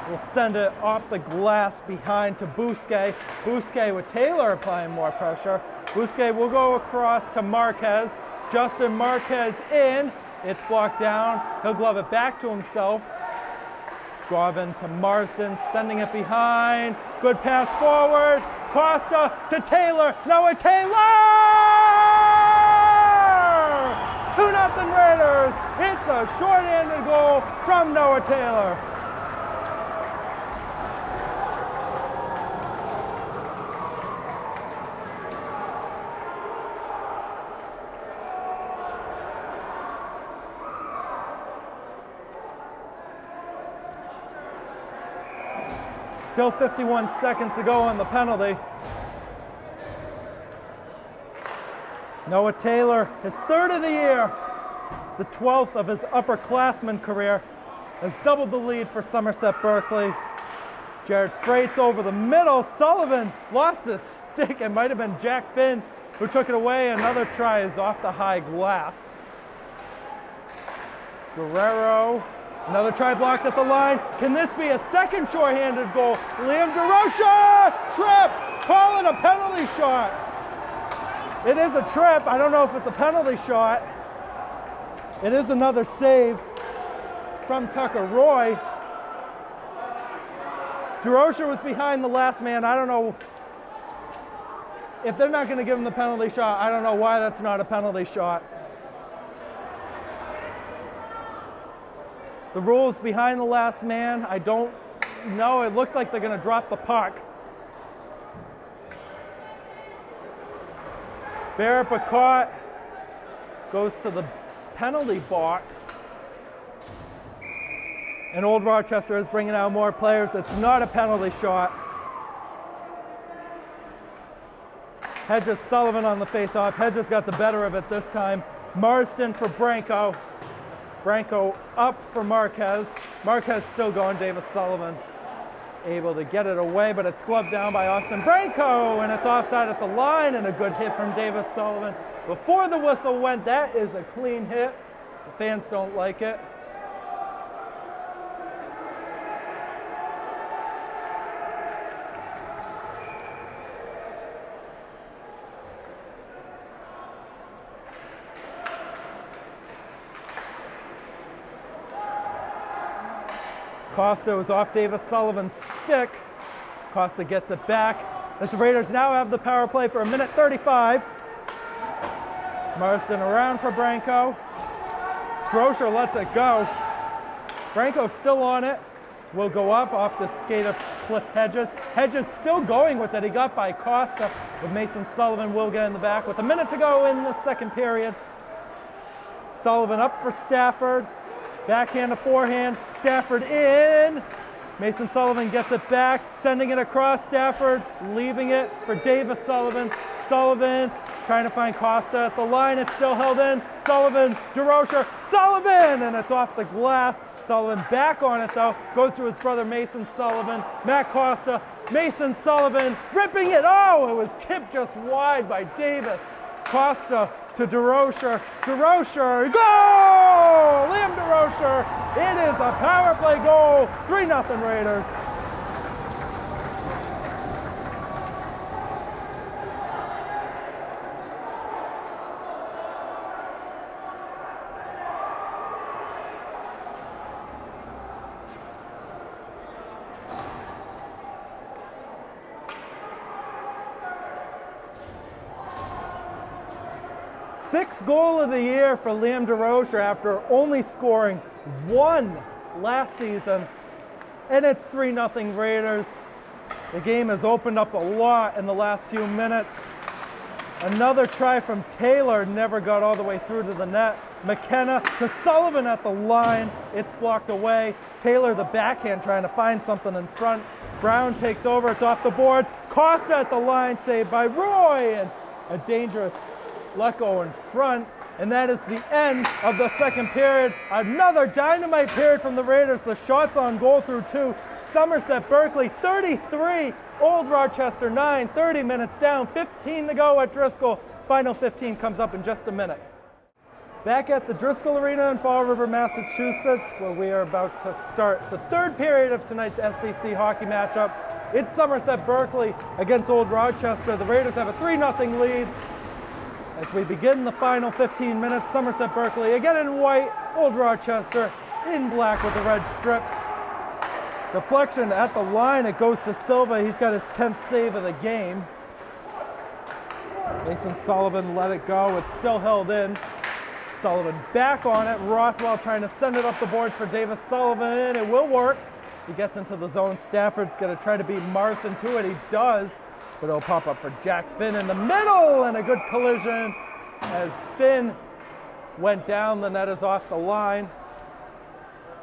will send it off the glass behind to Bousquet. Bousquet with Taylor applying more pressure. Bousquet will go across to Marquez. Justin Marquez in. It's blocked down. He'll glove it back to himself. Garvin to Marston, sending it behind. Good pass forward. Costa to Taylor. Noah Taylor! 2-0 Raiders. It's a short-handed goal from Noah Taylor. Still 51 seconds to go on the penalty. Noah Taylor, his third of the year, the 12th of his upperclassman career, has doubled the lead for Somerset Berkley. Jared Freight's over the middle. Sullivan lost his stick. It might have been Jack Finn who took it away. Another try is off the high glass. Guerrero, another try blocked at the line. Can this be a second shorthanded goal? Liam DeRocher, trip, call it a penalty shot. It is a trip. I don't know if it's a penalty shot. It is another save from Tucker Roy. DeRocher was behind the last man. I don't know if they're not going to give him the penalty shot. I don't know why that's not a penalty shot. The rules behind the last man, I don't know. It looks like they're going to drop the puck. Barrett Bacot goes to the penalty box. And Old Rochester is bringing out more players. It's not a penalty shot. Hedges Sullivan on the face-off. Hedges got the better of it this time. Marsden for Branco. Branco up for Marquez. Marquez still going. Davis Sullivan able to get it away, but it's gloved down by Austin Branco, and it's offside at the line, and a good hit from Davis Sullivan. Before the whistle went, that is a clean hit. The fans don't like it. Costa was off Davis Sullivan's stick. Costa gets it back as the Raiders now have the power play for 1:35. Marsden around for Branco. Droscher lets it go. Branco still on it. Will go up off the skate of Cliff Hedges. Hedges still going with it. He got by Costa, but Mason Sullivan will get in the back with a minute to go in the second period. Sullivan up for Stafford. Backhand to forehand, Stafford in. Mason Sullivan gets it back, sending it across. Stafford leaving it for Davis Sullivan. Sullivan trying to find Costa at the line. It's still held in. Sullivan, DeRocher, Sullivan, and it's off the glass. Sullivan back on it though. Goes to his brother Mason Sullivan. Matt Costa, Mason Sullivan ripping it. Oh, it was tipped just wide by Davis. Costa to DeRocher. DeRocher, goal! Liam DeRocher. It is a power play goal. 3-0 Raiders. Sixth goal of the year for Liam DeRocher after only scoring one last season. And it's 3-0 Raiders. The game has opened up a lot in the last few minutes. Another try from Taylor never got all the way through to the net. McKenna to Sullivan at the line. It's blocked away. Taylor the backhand trying to find something in front. Brown takes over. It's off the boards. Costa at the line, saved by Roy. And a dangerous let go in front, and that is the end of the second period. Another dynamite period from the Raiders. The shots on goal through two. Somerset Berkley 33, Old Rochester 9, 30 minutes down, 15 to go at Driscoll. Final 15 comes up in just a minute. Back at the Driscoll Arena in Fall River, Massachusetts, where we are about to start the third period of tonight's SEC hockey matchup. It's Somerset Berkley against Old Rochester. The Raiders have a 3-0 lead. As we begin the final 15 minutes, Somerset Berkley again in white, Old Rochester in black with the red strips. Deflection at the line, it goes to Silva. He's got his 10th save of the game. Mason Sullivan let it go. It's still held in. Sullivan back on it. Rothwell trying to send it up the boards for Davis Sullivan. It will work. He gets into the zone. Stafford's going to try to beat Marsden to it. He does. But it'll pop up for Jack Finn in the middle, and a good collision as Finn went down. The net is off the line.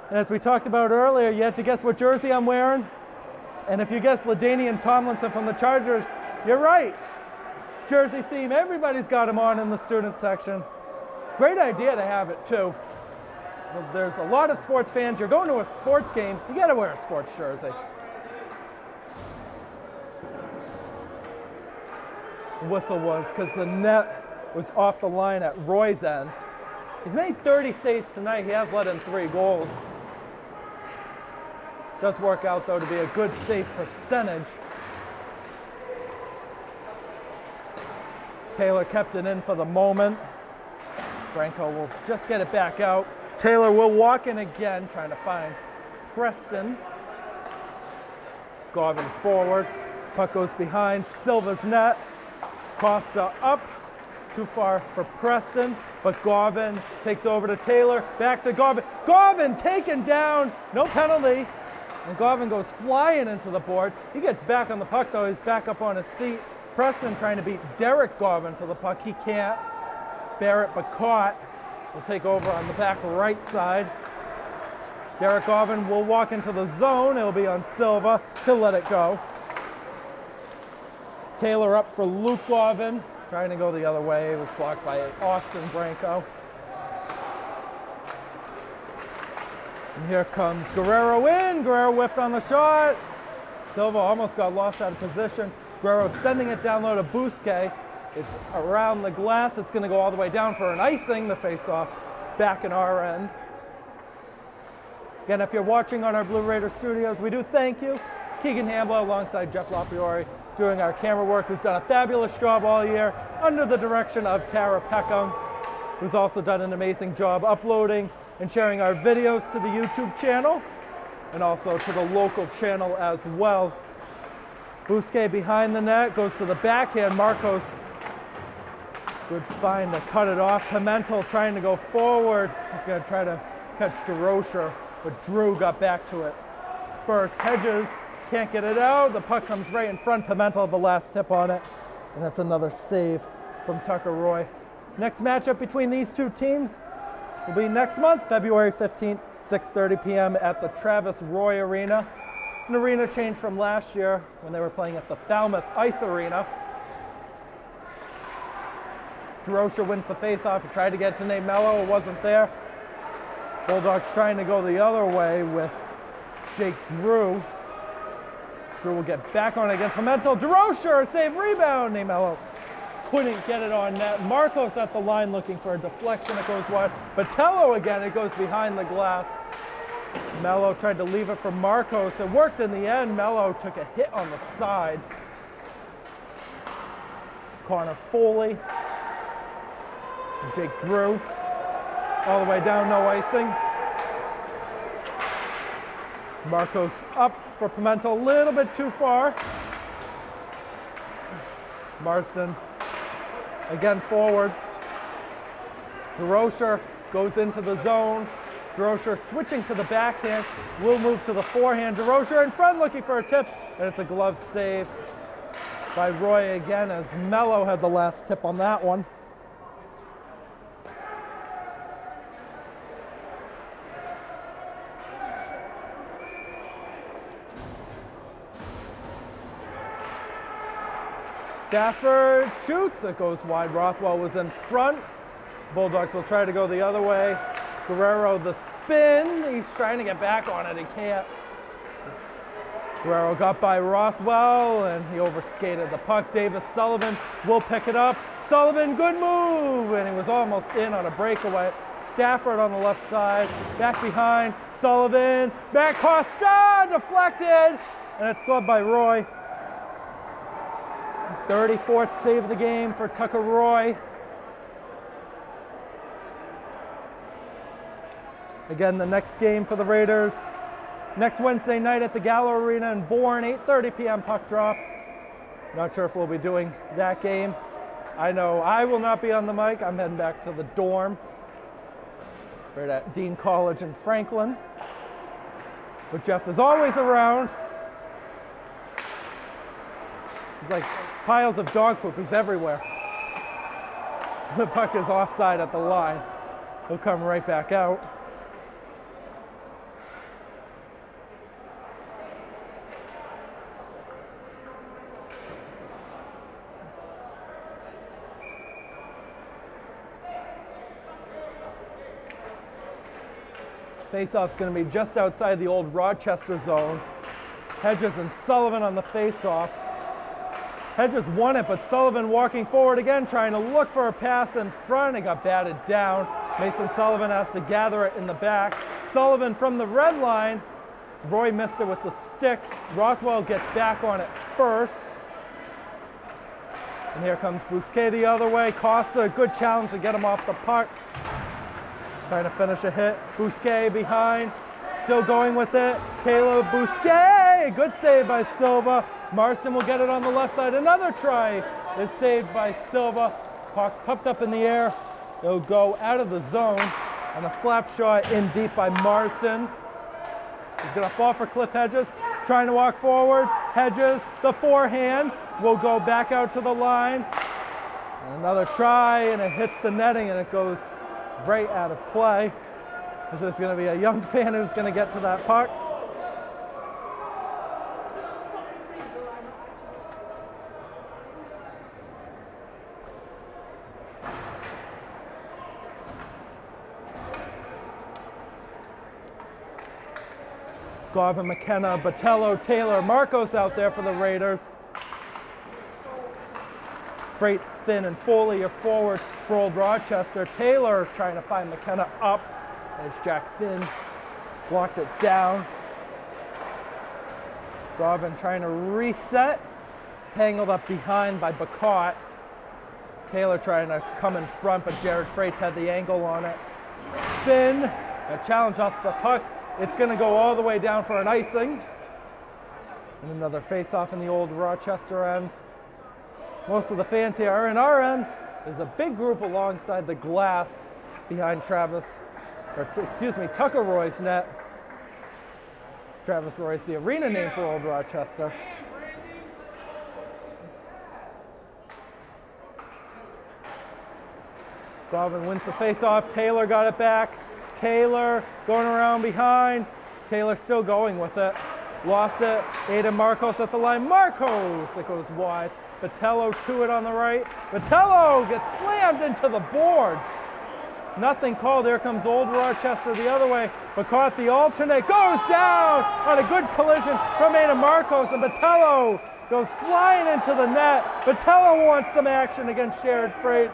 And as we talked about earlier, you had to guess what jersey I'm wearing? And if you guessed LaDainian Tomlinson from the Chargers, you're right. Jersey theme, everybody's got him on in the student section. Great idea to have it too. So there's a lot of sports fans. You're going to a sports game, you gotta wear a sports jersey. The whistle was because the net was off the line at Roy's end. He's made 30 saves tonight. He has let in 3 goals. Does work out though to be a good save percentage. Taylor kept it in for the moment. Branco will just get it back out. Taylor will walk in again, trying to find Preston. Garvin forward. Puck goes behind Silva's net. Costa up. Too far for Preston, but Garvin takes over to Taylor. Back to Garvin. Garvin taken down. No penalty. And Garvin goes flying into the boards. He gets back on the puck, though. He's back up on his feet. Preston trying to beat Derek Garvin to the puck. He can't. Barrett Bacot will take over on the back right side. Derek Garvin will walk into the zone. It'll be on Silva. He'll let it go. Taylor up for Luke Garvin. Trying to go the other way. It was blocked by Austin Branco. And here comes Guerrero in. Guerrero whiffed on the shot. Silva almost got lost out of position. Guerrero sending it down low to Bousquet. It's around the glass. It's going to go all the way down for an icing. The face-off back in our end. Again, if you're watching on our Blue Raider studios, we do thank you. Keegan Hambla alongside Jeff LaPriori doing our camera work, who's done a fabulous job all year under the direction of Tara Peckham, who's also done an amazing job uploading and sharing our videos to the YouTube channel and also to the local channel as well. Bousquet behind the net, goes to the backhand. Marcos, good find to cut it off. Pimentel trying to go forward. He's going to try to catch DeRocher, but Drew got back to it first. Hedges can't get it out. The puck comes right in front. Pimentel the last tip on it, and that's another save from Tucker Roy. Next matchup between these two teams will be next month, February 15th, 6:30 p.m. at the Travis Roy Arena. An arena change from last year when they were playing at the Falmouth Ice Arena. DeRocher wins the faceoff. He tried to get to Nate Mello. It wasn't there. Bulldogs trying to go the other way with Jake Drew. Drew will get back on it against Pimentel. DeRocher, save, rebound. Nate Mello couldn't get it on net. Marcos at the line looking for a deflection. It goes wide. Botello again. It goes behind the glass. Mello tried to leave it for Marcos. It worked in the end. Mello took a hit on the side. Connor Foley. Jake Drew. All the way down, no icing. Marcos up for Pimentel, a little bit too far. Marston again forward. DeRocher goes into the zone. DeRocher switching to the backhand, will move to the forehand. DeRocher in front looking for a tip, and it's a glove save by Roy again as Mello had the last tip on that one. Stafford shoots, it goes wide. Rothwell was in front. Bulldogs will try to go the other way. Guerrero the spin, he's trying to get back on it, he can't. Guerrero got by Rothwell and he overskated the puck. Davis Sullivan will pick it up. Sullivan, good move, and he was almost in on a breakaway. Stafford on the left side, back behind, Sullivan, back Costa, deflected, and it's gloved by Roy. 34th save of the game for Tucker Roy. Again, the next game for the Raiders, next Wednesday night at the Gallo Arena in Bourne, 8:30 p.m. puck drop. Not sure if we'll be doing that game. I know I will not be on the mic. I'm heading back to the dorm right at Dean College in Franklin. But Jeff is always around. He's like piles of dog poop. He's everywhere. The puck is offside at the line. He'll come right back out. Faceoff's going to be just outside the old Rochester zone. Hedges and Sullivan on the faceoff. Hedges won it, but Sullivan walking forward again, trying to look for a pass in front. It got batted down. Mason Sullivan has to gather it in the back. Sullivan from the red line. Roy missed it with the stick. Rothwell gets back on it first. And here comes Bousquet the other way. Costa, a good challenge to get him off the puck. Trying to finish a hit. Bousquet behind. Still going with it. Caleb Bousquet. Good save by Silva. Marston will get it on the left side. Another try is saved by Silva. Puck popped up in the air. It'll go out of the zone. And a slap shot in deep by Marston. He's going to fall for Cliff Hedges. Trying to walk forward. Hedges, the forehand, will go back out to the line. And another try, and it hits the netting, and it goes right out of play. This is going to be a young fan who's going to get to that puck. Garvin, McKenna, Botello, Taylor, Marcos out there for the Raiders. Freight's, Finn, and Foley are forward for Old Rochester. Taylor trying to find McKenna up as Jack Finn blocked it down. Garvin trying to reset, tangled up behind by Bacot. Taylor trying to come in front, but Jared Freight's had the angle on it. Finn, a challenge off the puck. It's going to go all the way down for an icing. And another face-off in the Old Rochester end. Most of the fans here are in our end. There's a big group alongside the glass behind Tucker Roy's net. Travis Roy's the arena name for Old Rochester. Garvin wins the face-off. Taylor got it back. Taylor going around behind. Taylor still going with it. Lost it. Aiden Marcos at the line. Marcos! It goes wide. Botello to it on the right. Botello gets slammed into the boards. Nothing called. Here comes Old Rochester the other way. Bacot, the alternate, goes down on a good collision from Aiden Marcos, and Botello goes flying into the net. Botello wants some action against Jared Freight.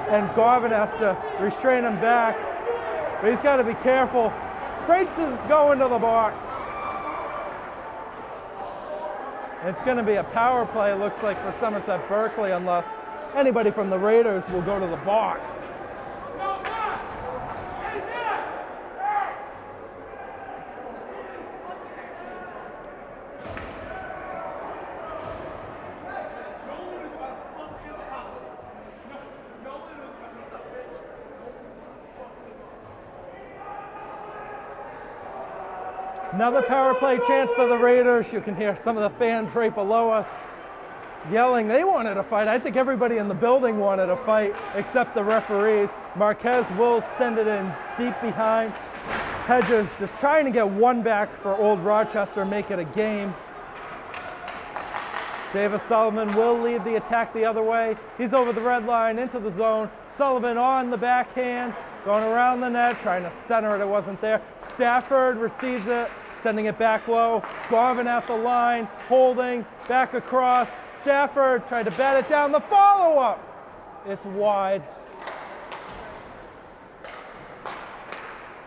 And Garvin has to restrain him back. But he's got to be careful. Freight is going to the box. It's going to be a power play, it looks like, for Somerset Berkley, unless anybody from the Raiders will go to the box. Another power play chance for the Raiders. You can hear some of the fans right below us yelling. They wanted a fight. I think everybody in the building wanted a fight except the referees. Marquez will send it in deep behind. Hedges just trying to get one back for Old Rochester, make it a game. Davis Sullivan will lead the attack the other way. He's over the red line into the zone. Sullivan on the backhand, going around the net, trying to center it. It wasn't there. Stafford receives it, sending it back low. Garvin at the line, holding, back across. Stafford tried to bat it down. The follow-up. It's wide.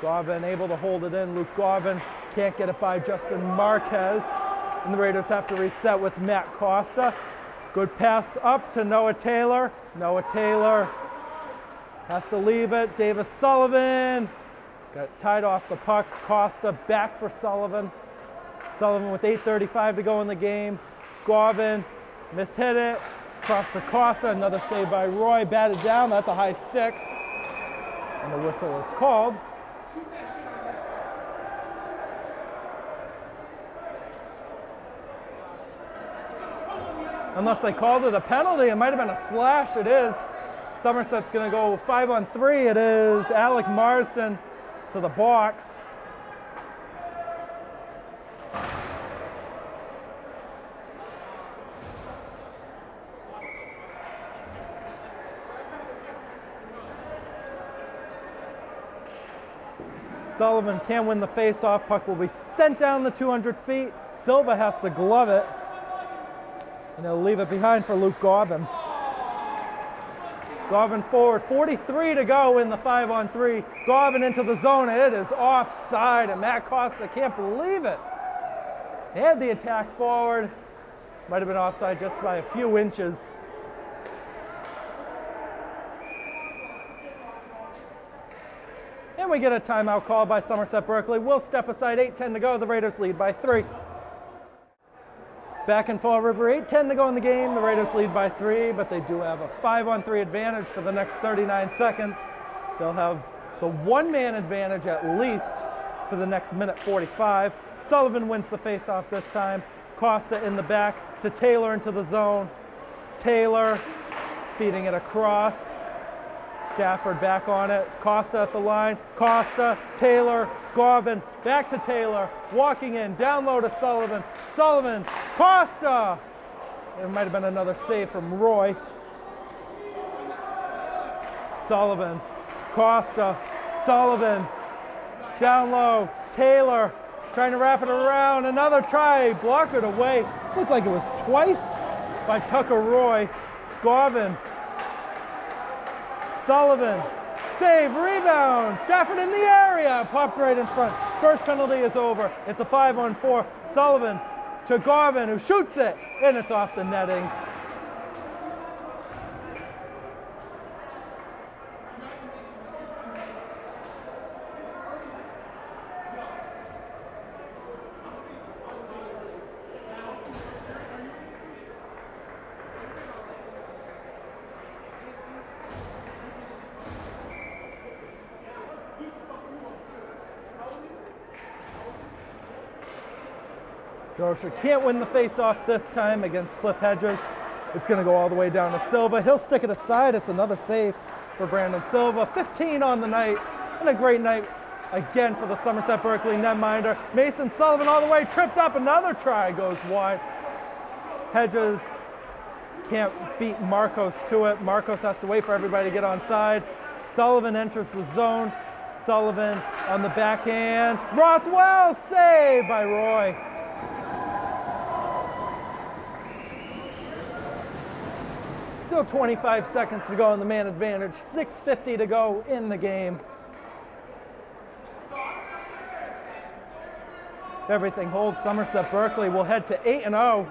Garvin able to hold it in. Luke Garvin can't get it by Justin Marquez. And the Raiders have to reset with Matt Costa. Good pass up to Noah Taylor. Noah Taylor has to leave it. Davis Sullivan got tied off the puck. Costa back for Sullivan. Sullivan with 8:35 to go in the game. Garvin mishit it. Cross to Costa. Another save by Roy. Batted down. That's a high stick. And the whistle is called. Unless they called it a penalty, it might have been a slash. It is. Somerset's going to go 5-on-3. It is Alec Marsden to the box. Sullivan can't win the face-off. Puck will be sent down the 200 feet. Silva has to glove it, and he'll leave it behind for Luke Garvin. Garvin forward, 43 to go in the 5-on-3. Garvin into the zone, it is offside, and Matt Costa can't believe it. He had the attack forward. Might have been offside just by a few inches. And we get a timeout call by Somerset Berkley. We'll step aside, 8:10 to go. The Raiders lead by 3. Back in Fall River, 8:10 to go in the game. The Raiders lead by 3, but they do have a 5-on-3 advantage for the next 39 seconds. They'll have the one-man advantage at least for the next minute 45. Sullivan wins the face-off this time. Costa in the back to Taylor into the zone. Taylor feeding it across. Stafford back on it. Costa at the line. Costa, Taylor, Garvin, back to Taylor. Walking in, down low to Sullivan. Sullivan, Costa! There might have been another save from Roy. Sullivan, Costa, Sullivan, down low. Taylor trying to wrap it around. Another try, blockered away. Looked like it was twice by Tucker Roy. Garvin, Sullivan, save, rebound, Stafford in the area, popped right in front. First penalty is over. It's a 5-on-4. Sullivan to Garvin, who shoots it, and it's off the netting. Rochester can't win the face-off this time against Cliff Hedges. It's going to go all the way down to Silva. He'll stick it aside. It's another save for Brandon Silva. 15 on the night, and a great night again for the Somerset Berkley netminder. Mason Sullivan all the way, tripped up. Another try goes wide. Hedges can't beat Marcos to it. Marcos has to wait for everybody to get onside. Sullivan enters the zone. Sullivan on the backhand. Rothwell, saved by Roy. Still 25 seconds to go in the man advantage. 6:50 to go in the game. If everything holds, Somerset Berkley will head to 8-0.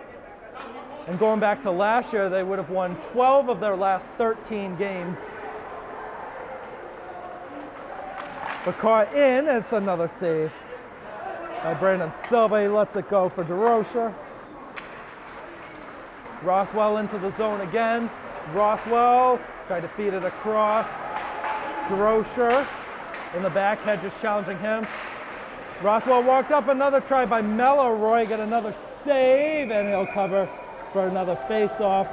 And going back to last year, they would have won 12 of their last 13 games. But caught in, it's another save by Brandon Silva. He lets it go for DeRocher. Rothwell into the zone again. Rothwell tried to feed it across. DeRocher in the back, Hedges challenging him. Rothwell walked up, another try by Mello. Roy got another save, and he'll cover for another face-off.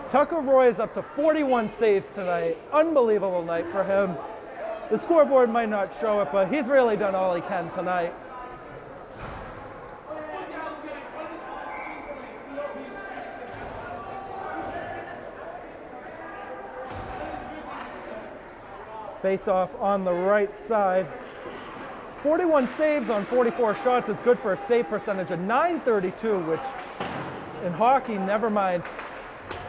Tucker Roy is up to 41 saves tonight. Unbelievable night for him. The scoreboard might not show it, but he's really done all he can tonight. Face-off on the right side. 41 saves on 44 shots. It's good for a save percentage of .932, which in hockey, never mind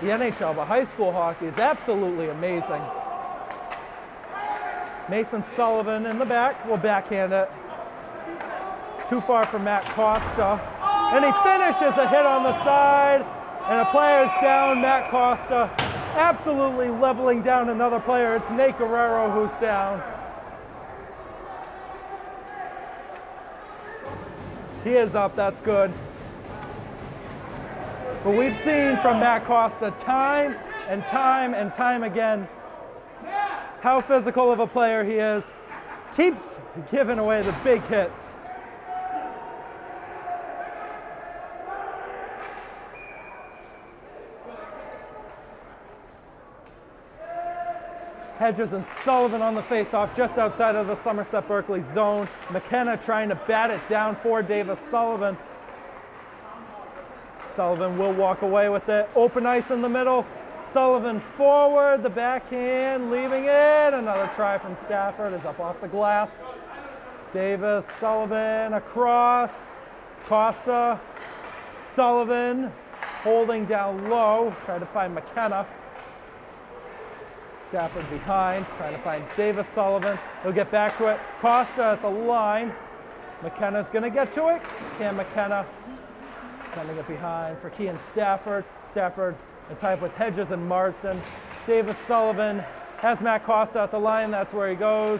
the NHL, but high school hockey is absolutely amazing. Mason Sullivan in the back will backhand it. Too far for Matt Costa. And he finishes a hit on the side, and a player's down. Matt Costa absolutely leveling down another player. It's Nate Guerrero who's down. He is up, that's good. But we've seen from Matt Costa time and time and time again how physical of a player he is. Keeps giving away the big hits. Hedges and Sullivan on the face-off just outside of the Somerset Berkley zone. McKenna trying to bat it down for Davis Sullivan. Sullivan will walk away with it. Open ice in the middle. Sullivan forward, the backhand, leaving it. Another try from Stafford is up off the glass. Davis, Sullivan, across. Costa, Sullivan, holding down low, trying to find McKenna. Stafford behind, trying to find Davis, Sullivan. He'll get back to it. Costa at the line. McKenna's gonna get to it. Can McKenna, sending it behind for Kean Stafford. Stafford in type with Hedges and Marsden. Davis, Sullivan has Matt Costa at the line. That's where he goes.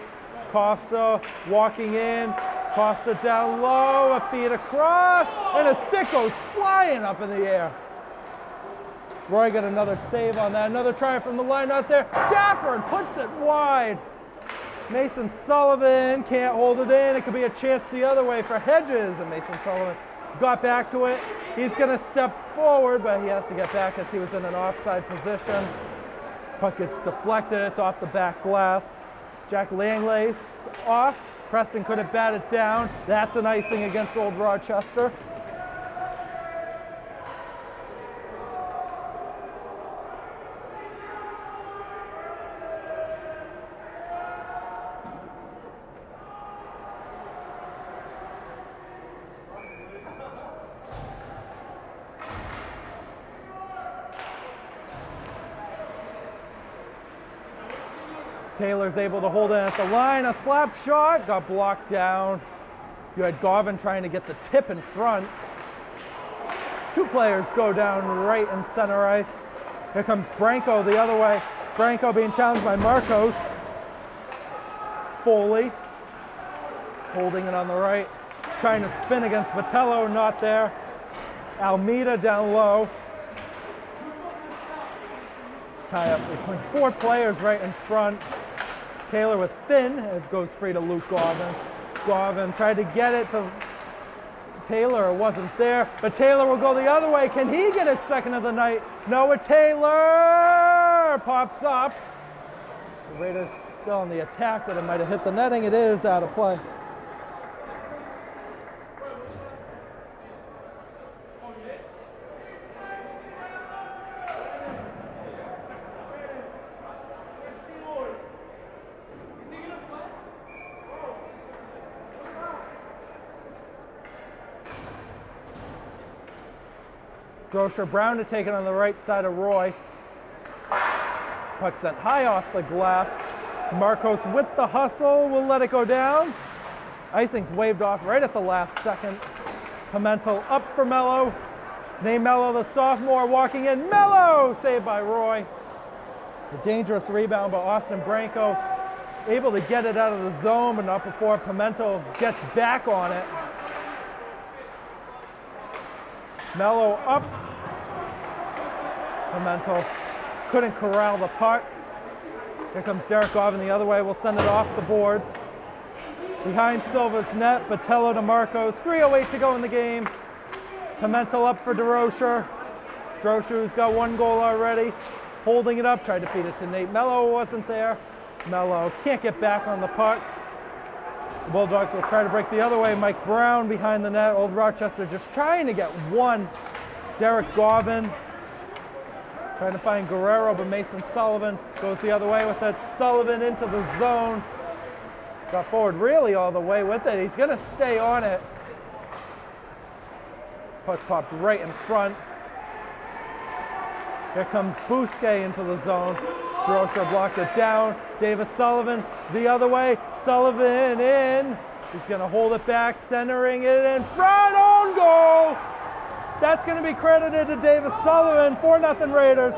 Costa walking in. Costa down low, a feed across, and a stick goes flying up in the air. Roy got another save on that. Another try from the line out there. Stafford puts it wide. Mason Sullivan can't hold it in. It could be a chance the other way for Hedges, and Mason Sullivan got back to it. He's gonna step forward, but he has to get back as he was in an offside position. Puck gets deflected, it's off the back glass. Jack Langlay's off. Preston couldn't bat it down. That's an icing against Old Rochester. Taylor's able to hold it at the line. A slap shot got blocked down. You had Garvin trying to get the tip in front. Two players go down right in center ice. Here comes Branco the other way. Branco being challenged by Marcos. Foley holding it on the right. Trying to spin against Vitello, not there. Almeida down low. Tie up between four players right in front. Taylor with Finn. It goes free to Luke Garvin. Garvin tried to get it to Taylor. It wasn't there. But Taylor will go the other way. Can he get his second of the night? Noah Taylor pops up. The Raiders still on the attack, but it might have hit the netting. It is out of play. Grosher Brown to take it on the right side of Roy. Puck sent high off the glass. Marcos with the hustle will let it go down. Icing's waved off right at the last second. Pimentel up for Mello. Name Mello, the sophomore, walking in. Mello saved by Roy. A dangerous rebound by Austin Branco. Able to get it out of the zone, but not before Pimentel gets back on it. Mello up. Pimentel couldn't corral the puck. Here comes Derek Garvin the other way. We'll send it off the boards. Behind Silva's net, Vitello to Marcos. 3:08 to go in the game. Pimentel up for DeRocher. DeRocher's got one goal already. Holding it up, tried to feed it to Nate. Mello wasn't there. Mello can't get back on the puck. The Bulldogs will try to break the other way. Mike Brown behind the net. Old Rochester just trying to get one. Derek Garvin trying to find Guerrero, but Mason Sullivan goes the other way with it. Sullivan into the zone. Got forward really all the way with it. He's gonna stay on it. Puck popped right in front. Here comes Bousquet into the zone. Drosha blocked it down. Davis Sullivan the other way. Sullivan in. He's gonna hold it back, centering it in front. Own goal! That's gonna be credited to Davis Sullivan. 4-0 Raiders.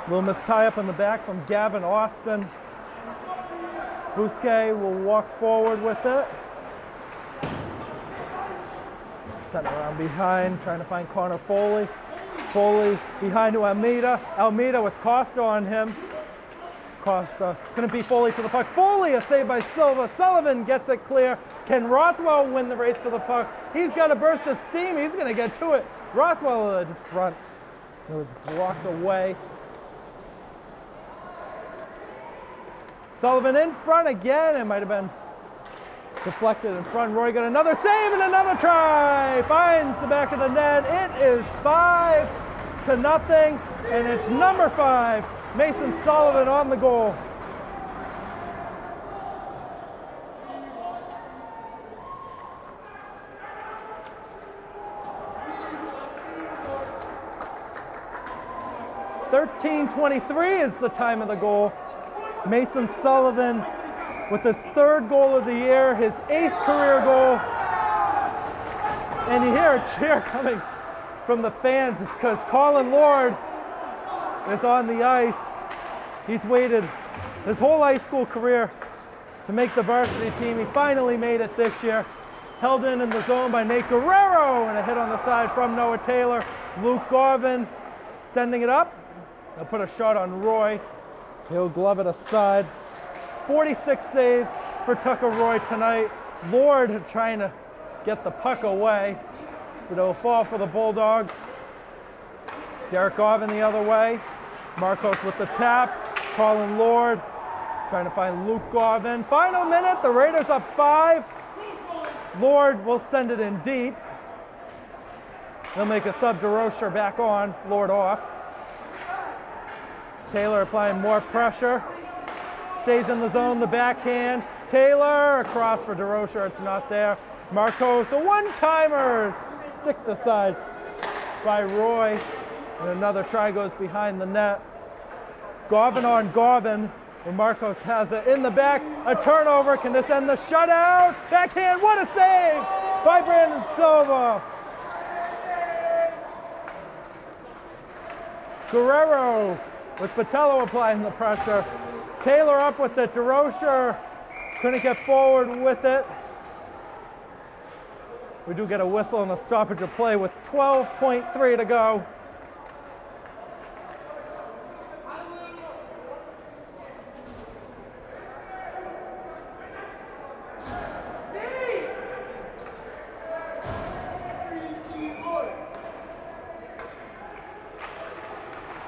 Loomis tie up in the back from Gavin Austin. Bousquet will walk forward with it. Sent around behind, trying to find Connor Foley. Foley behind to Almeida. Almeida with Costa on him. Costa couldn't beat Foley to the puck. Foley, a save by Silva. Sullivan gets it clear. Can Rothwell win the race to the puck? He's got a burst of steam. He's going to get to it. Rothwell in front. It was blocked away. Sullivan in front again. It might have been deflected in front. Roy got another save and another try. Finds the back of the net. It is 5-0, and it's number 5, Mason Sullivan on the goal. .13:23 is the time of the goal. Mason Sullivan with his 3rd goal of the year, his 8th career goal. And you hear a cheer coming from the fans. It's because Colin Lord is on the ice. He's waited his whole high school career to make the varsity team. He finally made it this year. Held in the zone by Nate Guerrero, and a hit on the side from Noah Taylor. Luke Garvin sending it up. They'll put a shot on Roy. He'll glove it aside. 46 saves for Tucker Roy tonight. Lord trying to get the puck away, but it'll fall for the Bulldogs. Derek Garvin the other way. Marcos with the tap. Colin Lord trying to find Luke Garvin. Final minute, the Raiders up 5. Lord will send it in deep. They'll make a sub. DeRocher back on, Lord off. Taylor applying more pressure. Stays in the zone, the backhand. Taylor across for DeRocher, it's not there. Marcos, a one-timer, sticked aside by Roy. And another try goes behind the net. Garvin on Garvin, and Marcos has it in the back. A turnover, can this end the shutout? Backhand, what a save by Brandon Silva. Guerrero with Botello applying the pressure. Taylor up with it. DeRocher couldn't get forward with it. We do get a whistle and a stoppage of play with 12.3 to go.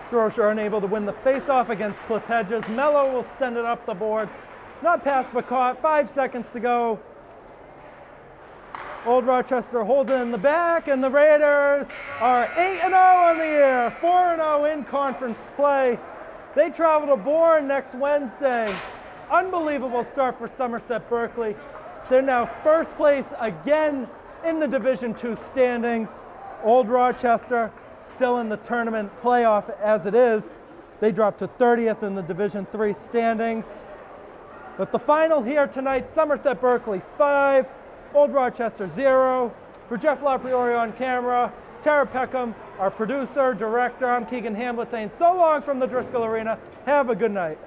DeRocher unable to win the face-off against Cliff Hedges. Mello will send it up the boards. Not past Bacot, 5 seconds to go. Old Rochester holds it in the back, and the Raiders are 8-0 on the year, 4-0 in conference play. They travel to Bourne next Wednesday. Unbelievable start for Somerset Berkley. They're now first place again in the Division II standings. Old Rochester still in the tournament playoff as it is. They dropped to 30th in the Division III standings. But the final here tonight, Somerset Berkley 5, Old Rochester 0. For Jeff LaPriori on camera, Tara Peckham, our producer, director, I'm Keegan Hamlet saying so long from the Driscoll Arena. Have a good night.